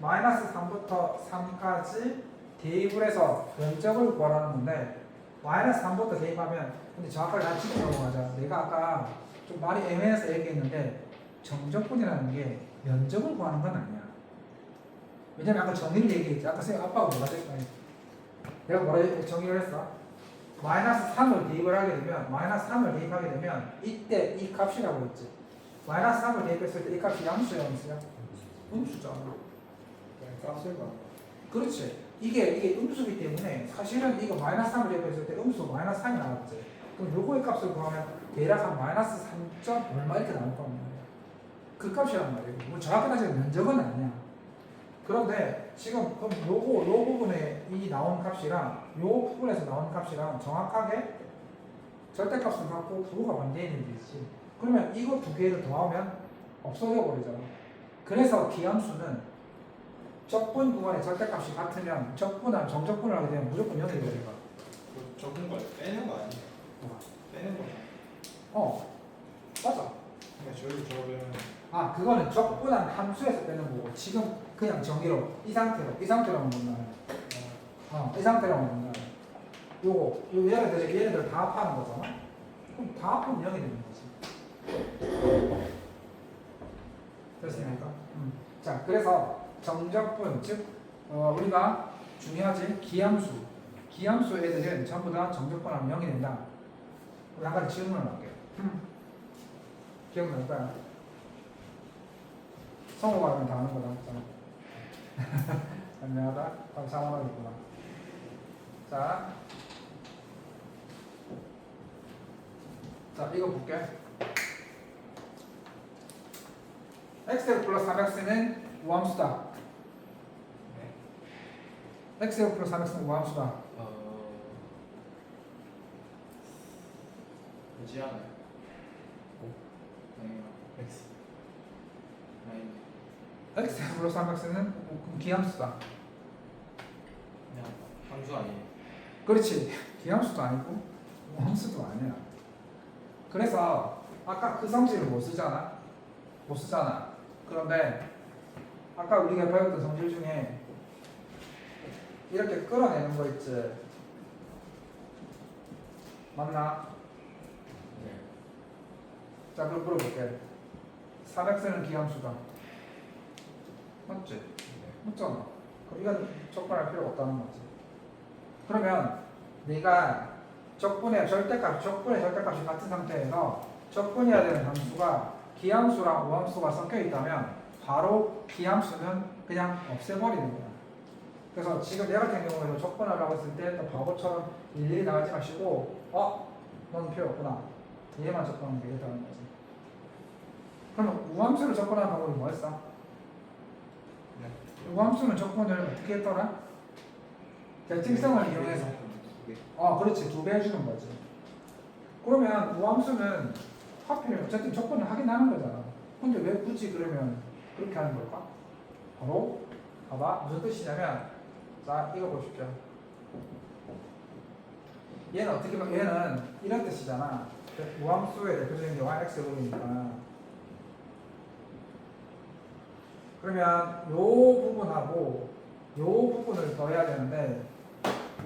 -3부터 3까지 대입을 해서 면적을 구하라는 건데 -3부터 대입하면 근데 정확하게 난 짚고 넘어가자. 내가 아까 좀 말이 애매해서 얘기했는데 정적분이라는 게 면적을 구하는 건 아니야. 왜냐면 아까 정의를 얘기했지. 아까 선생님 아빠가 뭐라 했어? 내가 뭐라 정의를 했어? -3을 대입을 하게 되면 -3을 대입하게 되면 이때 이 값이라고 했지. -3을 대입했을 때 이 값이 양수야 음수야? 음수잖아. 값을 봐. 그렇지. 이게 음수기 때문에 사실은 이거 -3을 대입했을 때 음수 -3이 나왔지. 그럼 요거의 값을 구하면 대략 한 -3점 얼마 이렇게 나올 거란 말이야. 그 값이란 말이에요. 뭐 정확히 따지면 면적은 아니야. 그런데 지금 그럼 요 부분에 이 나온 값이랑 요 부분에서 나온 값이랑 정확하게 절대값을 갖고 부호가 반대에 있는 게 있지. 그러면 이거 두 개를 더하면 없어져 버리잖아. 그래서 기함수는 적분 구간의 절대값이 같으면 적분한 정적분을 하게 되면 무조건 0이 되니까. 그 적은 걸 빼는 거 아니에요? 빼는 거잖아. 맞아. 그러니까 저를 그거는 적분한 함수에서 빼는 거고 지금 그냥 정의로 이 상태로만 본다면 이 상태로만 본다면 요거 얘네들 다 합하는 거잖아. 그럼 다 합하면 0이 되는 거지. 됐습니까? 자, 그래서 정적분 즉 우리가 중요하지 기함수 애들은 전부 다 정적분하면 0이 된다. 우리 한 가지 질문을 할게요. 기억날 거야. 성공하면 다 하는 거다. 안녕하다. 그럼 상관하겠구나. 자, 이거 볼게. x제곱 플러스 3x는 우함수다. x제곱 플러스 3x는 우함수다. 그렇지 않아요? X. x제곱 플러스 3x는 기함수다. 그냥 함수 아니에요? 그렇지. 기함수도 아니고 우함수도 아니야. 그래서 아까 그 성질을 못 쓰잖아. 그런데 아까 우리가 배웠던 성질 중에 이렇게 끌어내는 거 있지. 맞나? 자, 그럼 물어볼게. 3x는 기함수다. 맞지? 맞잖아. 그럼 이건 적분할 필요가 없다는 거지. 그러면 내가 적분의 절대값이 같은 상태에서 적분해야 되는 함수가 기함수랑 우함수가 섞여 있다면 바로 기함수는 그냥 없애버리는 거야. 그래서 지금 얘 같은 경우에도 적분하려고 했을 때 또 바보처럼 일일이 나가지 마시고 넌 필요 없구나. 얘만 적분하면 되겠다는 거지. 그러면 우함수를 적분하는 방법이 뭐였어? 우함수는 적분을 어떻게 했더라? 대칭성을 이용해서 그렇지. 2배 해주는 거지. 그러면 우함수는 하필 어쨌든 적분을 하긴 하는 거잖아. 근데 왜 굳이 그러면 그렇게 하는 걸까? 바로 봐봐. 무슨 뜻이냐면 자 이거 보십시오. 얘는 어떻게 봐? 얘는 이런 뜻이잖아. 우함수의 대표적인 게 yx분이니까. 그러면 요 부분하고 요 부분을 더해야 되는데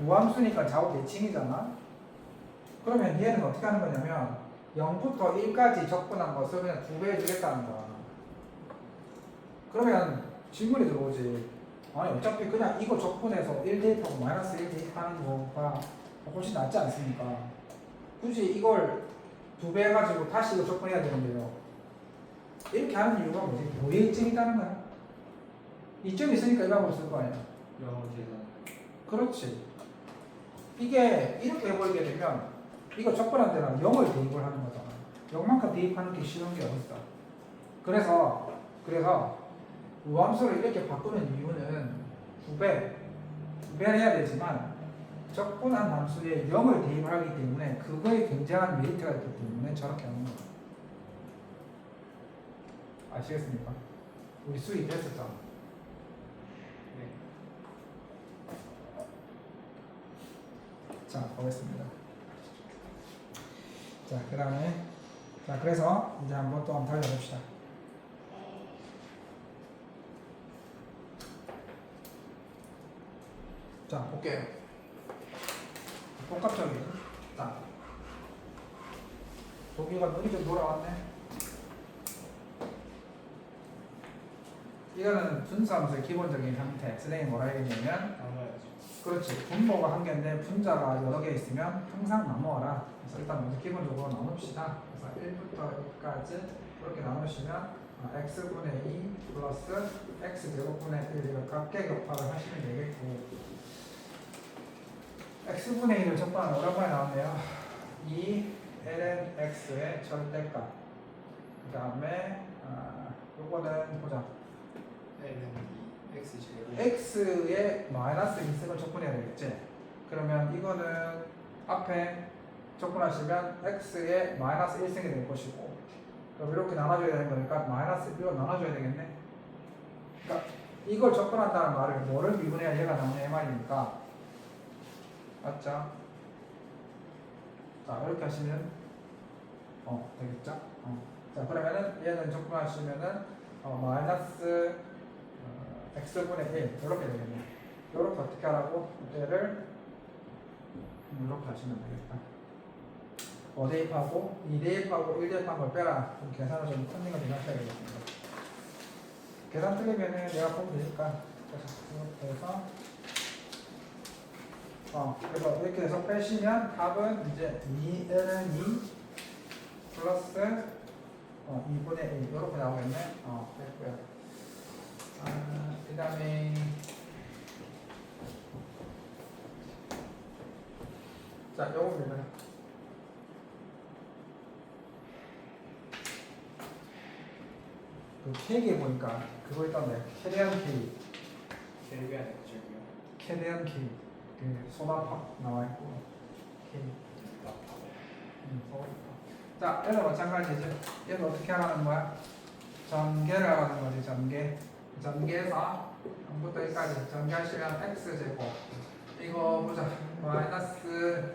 우함수니까 좌우 대칭이잖아. 그러면 얘는 어떻게 하는 거냐면 0부터 1까지 적분한 것을 그냥 2배 해주겠다는 거야. 그러면 질문이 들어오지. 아니 어차피 그냥 이거 적분해서 1 대입하고 마이너스 1 대입하는 거가 훨씬 낫지 않습니까? 굳이 이걸 2배 해가지고 다시 이거 적분해야 되는데요. 이렇게 하는 이유가 뭐지? 도예증이 있다는 거야. 이점이 있으니까 이 방법을 쓸 거 아니야. 영어 계산. 그렇지. 이게 이렇게 해버리게 되면 이거 적분한 데는 0을 대입을 하는 거잖아. 0만큼 대입하는 게 쉬운 게 어딨어. 그래서 우함수를 이렇게 바꾸는 이유는 2배를 해야 되지만 적분한 함수에 0을 대입하기 때문에 그거에 굉장한 메리트가 있기 때문에 저렇게 하는 거야. 아시겠습니까? 우리 수입 했었잖아. 네. 자, 보겠습니다. 자, 그 다음에 그래서 이제 한번 또 한번 달려봅시다. 자, 볼게요. 복합적인. 자, 도기가 눈이 좀 돌아왔네. 이거는 분수함수의 기본적인 형태. 선생님이 뭐라 했냐면 나눠야죠. 그렇지. 분모가 한 개인데 분자가 여러 개 있으면 항상 나누어라. 그래서 일단 먼저 기본적으로 나눕시다. 그래서 1부터 1까지 이렇게 나누시면 x분의 2 플러스 x제곱분의 1 이걸 각계격파를 하시면 되겠고 x분의 1을 적분하면 오랜만에 나왔네요. 2 ln x의 절대값. 그 다음에 요거는 보자. x 제곱. x에 마이너스 2승을 적분해야 되겠지. 그러면 이거는 앞에 적분하시면 x에 마이너스 1승이 될 것이고 그럼 이렇게 나눠줘야 되는 거니까 마이너스 1로 나눠줘야 되겠네. 그러니까 이걸 적분한다는 말을 뭐를 미분해야 얘가 나오냐 이 말이니까 맞죠? 자 이렇게 하시면 되겠죠? 자 그러면은 얘는 적분하시면은 마이너스 x분의 1 이렇게 되겠네. 이렇게 어떻게 하라고? 얘를 이렇게 하시면 되겠다. 5대입하고 2대입하고 1대입한 걸 빼라. 그럼 계산을 좀 컨닝을 좀 하셔야 되겠습니다. 계산 틀리면은 내가 보면 되니까. 이렇게 해서 그래서 이렇게 해서 빼시면 답은 이제 2L은 2 플러스 2분의 1 이렇게 나오겠네. 됐고요. 그 다음에 자 요겁니다. 그 K에 보니까 그거 있던데 캐리한 K 캐리비안 액젓이요. 캐리한 K 그 소나파 나와있고 K 소나파. 자 얘도 마찬가지죠. 얘도 어떻게 하라는 거야? 전개를 하라는 거지. 전개에서 0부터 1까지 전개하시면 x제곱 이거 보자. 마이너스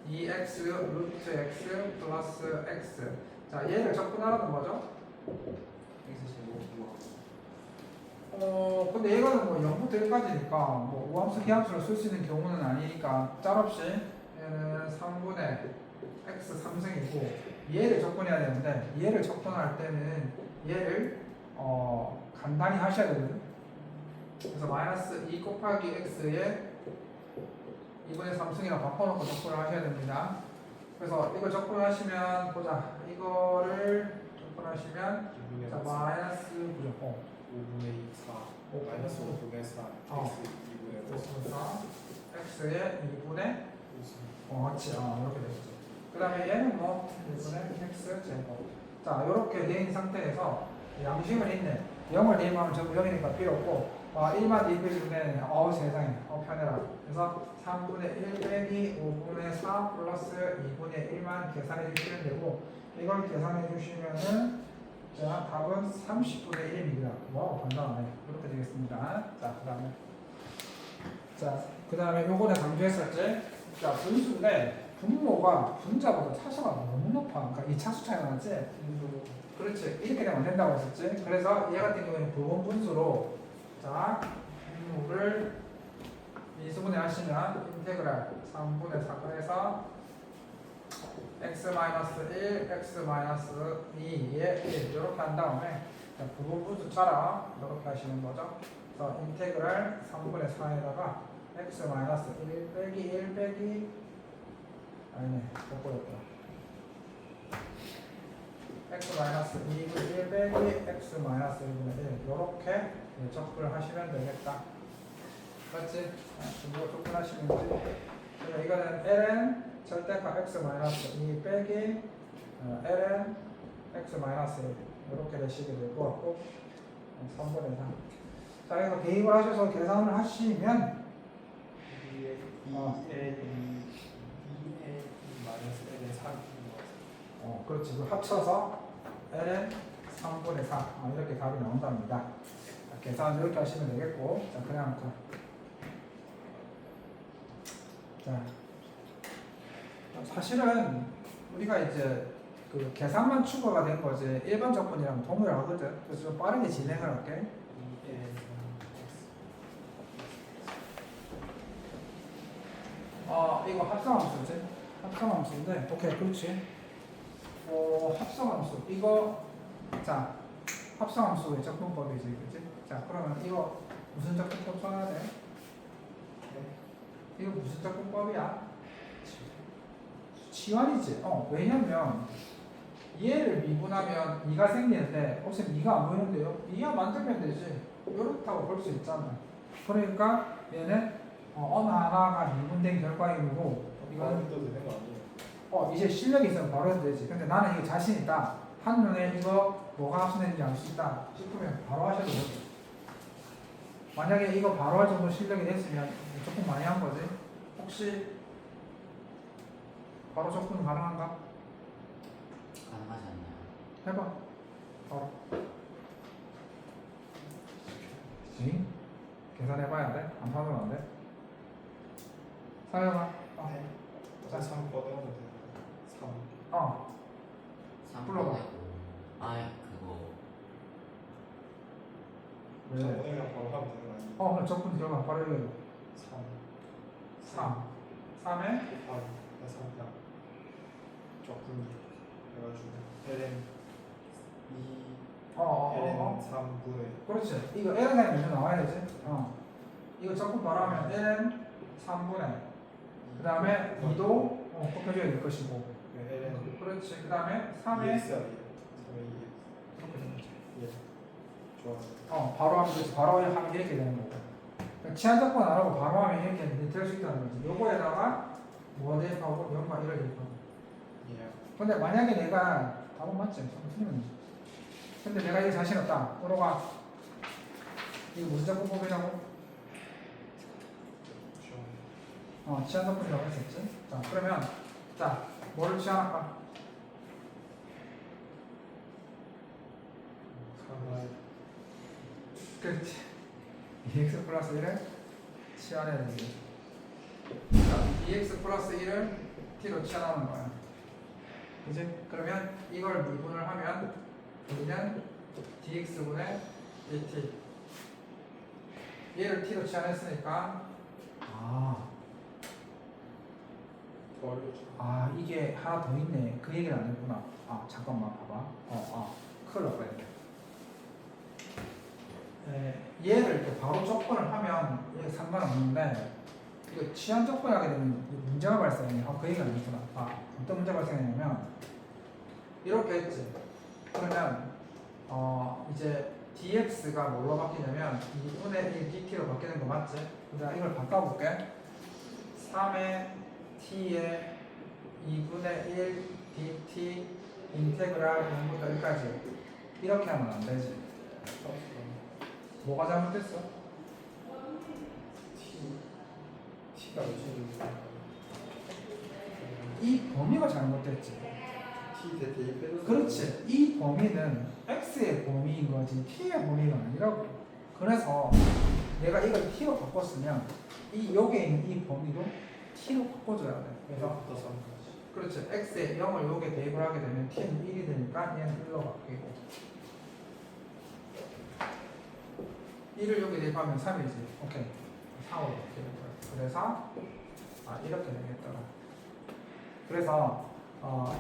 2x 루트 x 플러스 x. 자 얘를 적분하라는 거죠. x 제곱. 근데 이거는 뭐 0부터 1까지니까 뭐 우함수 기함수를 쓸 수 있는 경우는 아니니까 짤없이 얘는 3분의 x 3승이고 얘를 적분해야 되는데 얘를 적분할 때는 얘를 간단히 하셔야 되거든. 그래서 마이너스 2 곱하기 x에 2분의 3승이랑 바꿔놓고 적분을 하셔야 됩니다. 그래서 이걸 적분하시면 보자. 이거를 적분하시면 자 마이너스 9죠. 5분의 4 마이너스 5분의 4 x 2분의 5 5분의 4 x에 2분의 그렇지. 이렇게 되겠죠. 그 다음에 얘는 뭐 1분의 x 제곱. 자 이렇게 된 상태에서 양식을 있네. 0을 대입하면 전부 0이니까 필요 없고 1만 대입해주면 세상에 편해라. 그래서 3분의 1 빼기 5분의 4 플러스 2분의 1만 계산해 주시면 되고 이걸 계산해 주시면은 자 답은 30분의 1입니다. 와우 간단하네. 이렇게 되겠습니다. 자 그 다음에 요번에 강조했었지. 자 분수인데 분모가 분자보다 차수가 너무 높아. 그러니까 이 차수 차이가 나지. 그렇지. 이렇게 되면 안 된다고 했었지. 그래서 얘 같은 경우에는 부분 분수로 자 분모를 미수분해 하시면 인테그랄 3분의 4에서 x-1, x-2에 1 이렇게 한 다음에 부분 분수처럼 이렇게 하시는 거죠. 그래서 인테그랄 3분의 4에다가 x-1 빼기 1 빼기 아니네 바꿔야겠다. x-2분의 1 빼기 x-1분의 1 이렇게 적분을 하시면 되겠다. 맞지? 이거 적분하시면 되지. 그러면 이거는 ln 절대값 x-2 빼기 ln x-1 이렇게 되시게 될 것 같고 3분의 3. 자, 그래서 대입을 하셔서 계산을 하시면 2에 마이너스 ln 3 그렇지. 그 합쳐서 ln 3분의 4 이렇게 답이 나온답니다. 자, 계산 이렇게 하시면 되겠고 자, 그냥 자, 사실은 우리가 이제 그 계산만 추가가 된 거지 일반 적분이랑 동일하거든. 그래서 좀 빠르게 진행을 할게. 이거 합성함수지? 합성함수인데, 오케이, 그렇지. 합성함수. 이거, 자, 합성함수의 적분법이지, 그치? 자, 그러면 이거 무슨 적분법 써야 돼? 이거 무슨 적분법이야? 치환이지. 왜냐면 얘를 미분하면 2가 생기는데 혹시 2가 안 보이는데요? 2가 만들면 되지. 이렇다고 볼 수 있잖아. 그러니까 얘는 어느 하나가 미분된 결과이고 이거는 도 되는 거 아니에요? 이제 실력이 있으면 바로 해도 되지. 근데 나는 이거 자신 있다. 한눈에 이거 뭐가 합성되는지 알 수 있다 싶으면 바로 하셔도 되지. 만약에 이거 바로 할 정도 실력이 됐으면 조금 많이 한 거지. 혹시 바로 접근 가능한가? 가능하지 않나요? 해봐. 바로. 그치? 계산해봐야 돼. 안 파면 안 돼. 사연아. 네. 3 걷어오면 되는 3 불러봐. 3분의 5 그거 왜? 오늘이랑 바로 하면 되는 거 아니에요? 그럼 접근 결과 바로 얘기해. 3 3. 3에? 곱하기 3장 적분기 해가지고 ln 2 ln 3분의 그렇지. 이거 ln이 먼저 나와야 되지. 이거 적분 바로 하면 ln 3분의 그 다음에 2도 곱해줘야 될 것이고. ln 그렇지. 그 다음에 3에 2x 아니에요? 3의 2x 예 좋아 바로 하면 되지. 바로 하면 이렇게 되는 거고. 그러니까 치안 적분 안 하고 바로 하면 이렇게 될 수 있다는 거지. 요거에다가 뭐 대입하고 0과 1을 대입하고. 예 근데 만약에 내가 답은 맞지? 틀리면 근데 내가 이게 자신 없다. 그러가 이거 무슨 적분법이라고? 치안 적분이라고 했었지? 자, 그러면 자, 뭐를 치환할까? 3의 그렇지. 2x 플러스 1을 치환해야 되지. 자, 2x 플러스 1을 t로 치환하는 거야. 그지? 그러면 이걸 미분을 하면 우리는 dx분의 dt 얘를 t로 치환했으니까 버려줘. 아 이게 하나 더 있네. 그 얘기를 안 했구나. 아 잠깐만 봐봐. 큰일 날 뻔했네. 얘를 또 바로 접근을 하면 얘 상관없는데 이거 취한 접근하게 되면 문제가 발생해. 그 얘기가 아니구나. 어떤 문제가 발생했냐면 이렇게 했지. 그러면 이제 dx가 뭘로 바뀌냐면 2분의 1 dt로 바뀌는 거 맞지? 내가 이걸 바꿔볼게. 3의 t에 2분의 1 dt 인테그랄 0부터 1까지 이렇게 하면 안 되지. 뭐가 잘못됐어? T가 무슨 이 범위가 잘못됐지. T 대입해서 그렇지. 이 범위는 x의 범위인 거지 t의 범위가 아니라고. 그래서 내가 이걸 t로 바꿨으면 이 여기에 있는 이 범위도 t로 바꿔줘야 돼. 그래서 부터 3까지. 그렇지. x에 0을 여기에 대입을 하게 되면 t는 1이 되니까 얘는 1로 바뀌고 1을 여기 대입하면 3이지. 오케이. 4로 바뀌는 거야. 그래서 이렇게 되겠더라. 그래서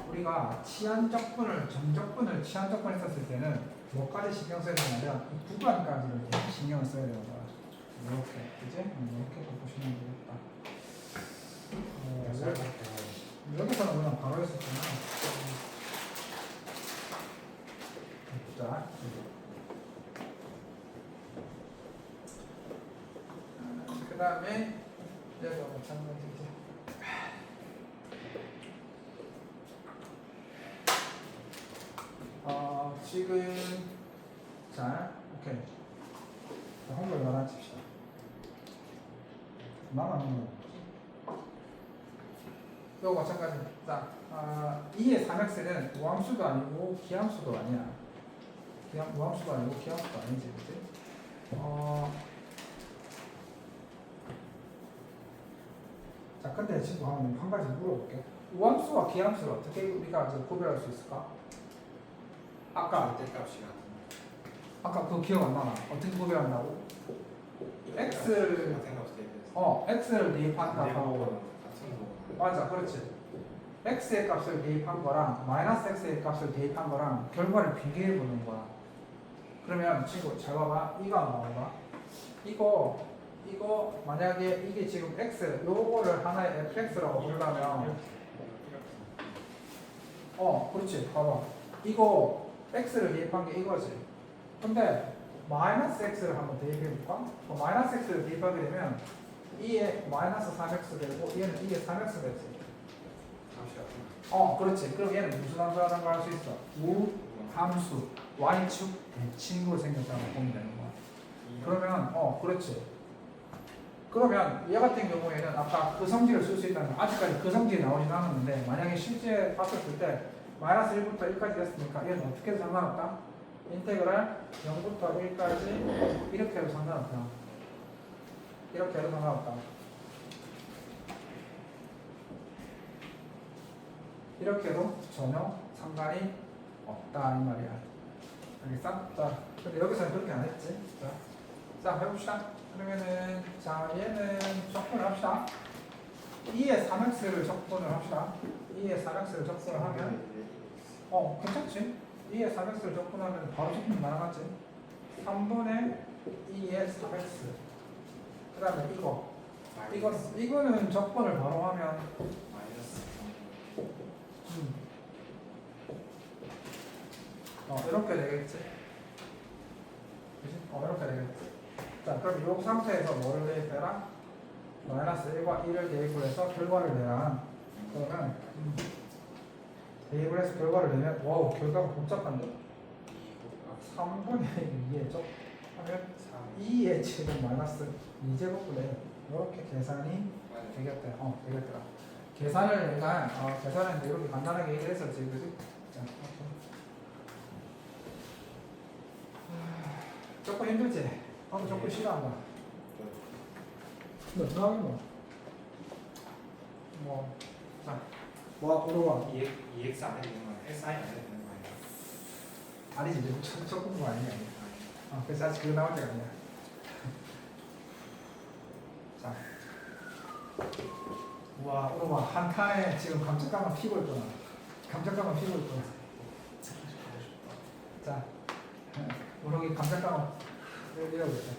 우리가 치안적분을 정적분을 치안적분 했었을 때는 뭐까지 신경 써야 되냐면 이 구간까지를 계속 신경을 써야 되는 거야. 이렇게 그지? 이렇게 보시면 되겠다. 여기서는 그냥 바로 했었잖아. 자, 그 다음에 얘도 마찬가지지. 지금 자, 오케이. 홍보를 나눠칩시다. 나만 이거 마찬가지. 자, 2의 3x는 우함수도 아니고 기함수도 아니야. 우함수도 아니고 기함수도 아니지, 그치? 자, 근데 친구 한 가지 물어볼게. 우함수와 기함수를 어떻게 우리가 이제 구별할 수 있을까? 아까 때값이 같은. 그거 기억 안 나나? 어떻게 구별한다고? x를 같은 값 대입해서. x를 대입한다. 같은 거. 맞아, 그렇지. x의 값을 대입한 거랑 마이너스 x의 값을 대입한 거랑 결과를 비교해 보는 거야. 그러면 친구 잘 봐봐. 이거 한번 봐봐. 이거 만약에 이게 지금 x 요거를 하나의 fx라고 부르려면 그렇지. 봐봐. 이거 x를 대입한 게 이거지. 근데 마이너스 x를 한번 대입해 볼까? 마이너스 x를 대입하게 되면 2에 마이너스 3x 되고 얘는 2에 3x 되지. 그렇지. 그럼 얘는 무슨 함수라는 걸 알 수 있어? 우함수 y축 대칭으로 생겼다고 보면 되는 거야. 그러면 그렇지. 그러면 얘 같은 경우에는 아까 그 성질을 쓸 수 있다는 거. 아직까지 그 성질이 나오진 않았는데 만약에 실제 봤었을 때 마이너스 1부터 1까지 됐으니까 얘는 어떻게 해도 상관없다? 인테그랄 0부터 1까지 이렇게 해도 상관없다. 이렇게 해도 상관없다. 이렇게 해도 전혀 상관이 없다 이 말이야. 알겠어? 자, 근데 여기서는 그렇게 안 했지. 자 해봅시다. 그러면은 얘는 적분을 합시다. 2의 3x를 적분을 합시다. 2의 3x를 적분을 하면 괜찮지? 2의 3x를 적분하면 바로 적분이 가능하지. 3분의 2의 3x. 그 다음에 이거는 적분을 바로 하면 이렇게 되겠지. 그치? 이렇게 되겠지. 자, 그럼 이 상태에서 뭐를 대입해라? 마이너스 1과 1을 대입을 해서 결과를 내라. 그러면 대입을 해서 결과를 내면 결과가 복잡한데? 3분의 2의 하면 2의 제곱 마이너스 2제곱분의 이렇게 계산이 되겠다. 되겠더라. 계산을 내가 계산은 이렇게 간단하게 얘기를 했었지, 그지? 자, 조금 힘들지? 조금 싫어한다. 뭐 어떡하긴 자, 물어봐. EX 안 해도 되는 거야? SI 안 해도 되는 거야? 아니지, 이제 첫 공부 아니야. 그래서 아직 그거 나올 때가 아니야. 자, 우와, 한 칸에 지금 감쪽감을 피고 있구나. 감쪽감을 피고 있구나. 자, 우리 감쪽감을 읽어보자.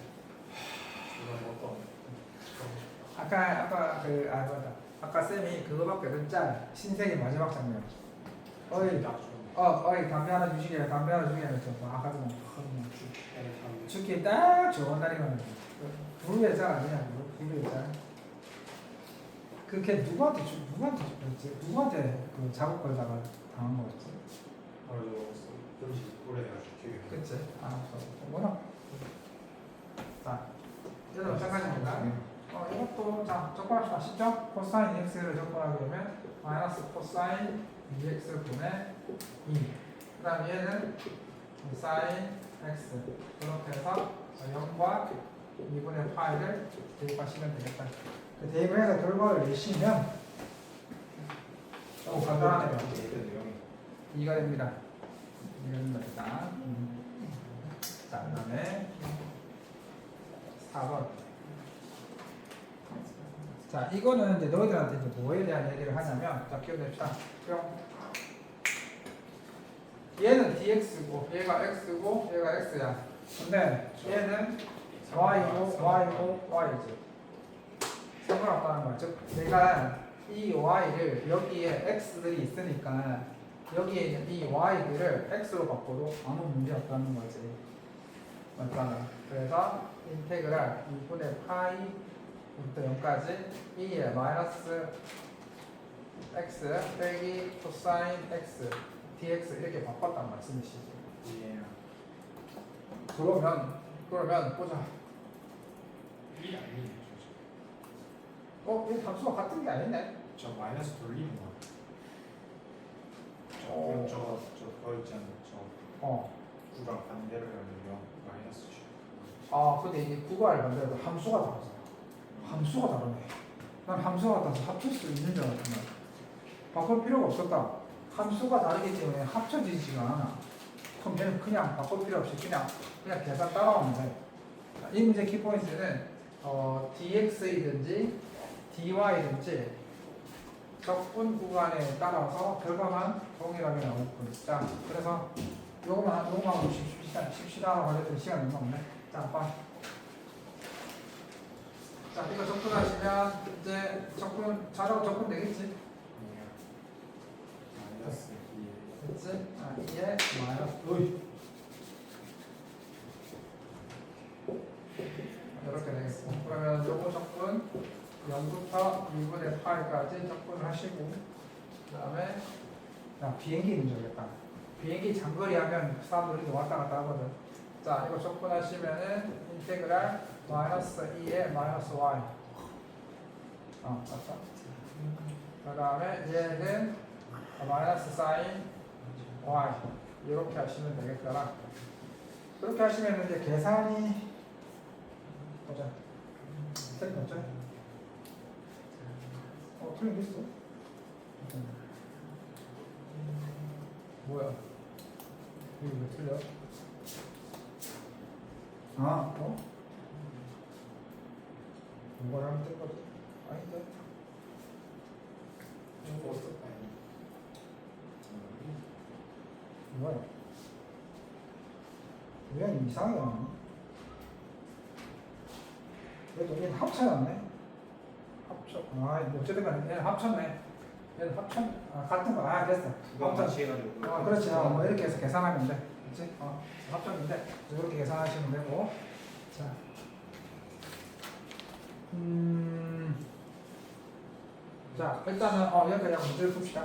아까 쌤이 그거밖에 안 짤. 신세계 마지막 장면. 어이, 담배 하나 주시게, 담배 하나 주게 했죠. 아까 좀 죽기 딱 좋은 날이거든요. 불후의 짤 아니냐, 불후의 짤. 그게 누구한테 그 작업 걸다가 당한 거였지? 그치? 워낙. 자, 이런 마찬가지입니다. 이것도 자 접근합시다. 쉽죠? 코사인 x를 접근하게 되면 마이너스 코사인 2x분의 2. 그 다음 얘는 사인 x. 그렇게 해서 0과 2분의 파이를 대입하시면 되겠다. 그 대입을 해서 결과를 내시면 간단하네요. 2가 됩니다. 2가 됩니다. 자, 그 다음에 4번. 자, 이거는 이제 너희들한테 이제 뭐에 대한 얘기를 하냐면, 자, 기억냅시다. 얘는 dx고, 얘가 x고, 얘가 x야. 근데 얘는 y고, y지. 상관없다는 거야. 즉, 내가 이 y를 여기에 x들이 있으니까 여기에 있는 이 y들을 x로 바꿔도 아무 문제 없다는 거지. 맞잖아. 그래서 인테그랄 2분의 파이부터 0까지 2의 마이너스 x 빼기 코사인 x dx 이렇게 바꿨단 말씀이시지. 그러면 보자. 이 함수가 같은 게 아니네. 저 마이너스 돌리는 거. 저 있잖아. 저 구가 반대로 하면 마이너스 근데 이게 구가를 만들어도 함수가 다르잖아. 함수가 다르네. 난 함수가 같아서 합칠 수 있는 줄 알았지만 바꿀 필요가 없었다. 함수가 다르기 때문에 합쳐지지가 않아. 그럼 얘는 그냥 바꿀 필요 없이 그냥 계산 따라오면 돼. 이 문제 키포인트는 dx이든지 dy든지 적분 구간에 따라서 결과만 동일하게 나올 뿐이다. 그래서 요거만 하고 쉽시다 하려던 시간이 얼마 없네. 자, 봐. 자, 이거 접근하시면 이제 자료가 접근 되겠지? 마이너스 됐지? 이게 마이너스 이렇게 되겠고, 그러면 요거 접근 0부터 2분의 8까지 접근을 하시고, 그 다음에 비행기 문제겠다. 비행기 장거리 하면 사람들이 왔다 갔다 하거든. 자, 이거 접근하시면은 인테그랄 마이너스 2에 마이너스 y. 맞다. 그 다음에 얘는 마이너스 사인 y. 이렇게 하시면 되겠더라. 그렇게 하시면 이제 계산이 보자. 틀렸죠? 틀린 게 있어? 뭐야? 이거 왜 틀려? 뭐라 하면 될 거지? 아닌데? 뭐야? 왜 이상하게 나오니? 얘는 합쳐놨네? 어쨌든 간에 얘는 합쳤네. 얘는 같은 거. 됐어. 구가 같이 해가지고. 그렇지. 뭐 이렇게 해서 계산하면 돼. 그렇지? 합쳤는데 이렇게 계산하시면 되고. 자. 자, 일단은 여기까지 문제를 풉시다.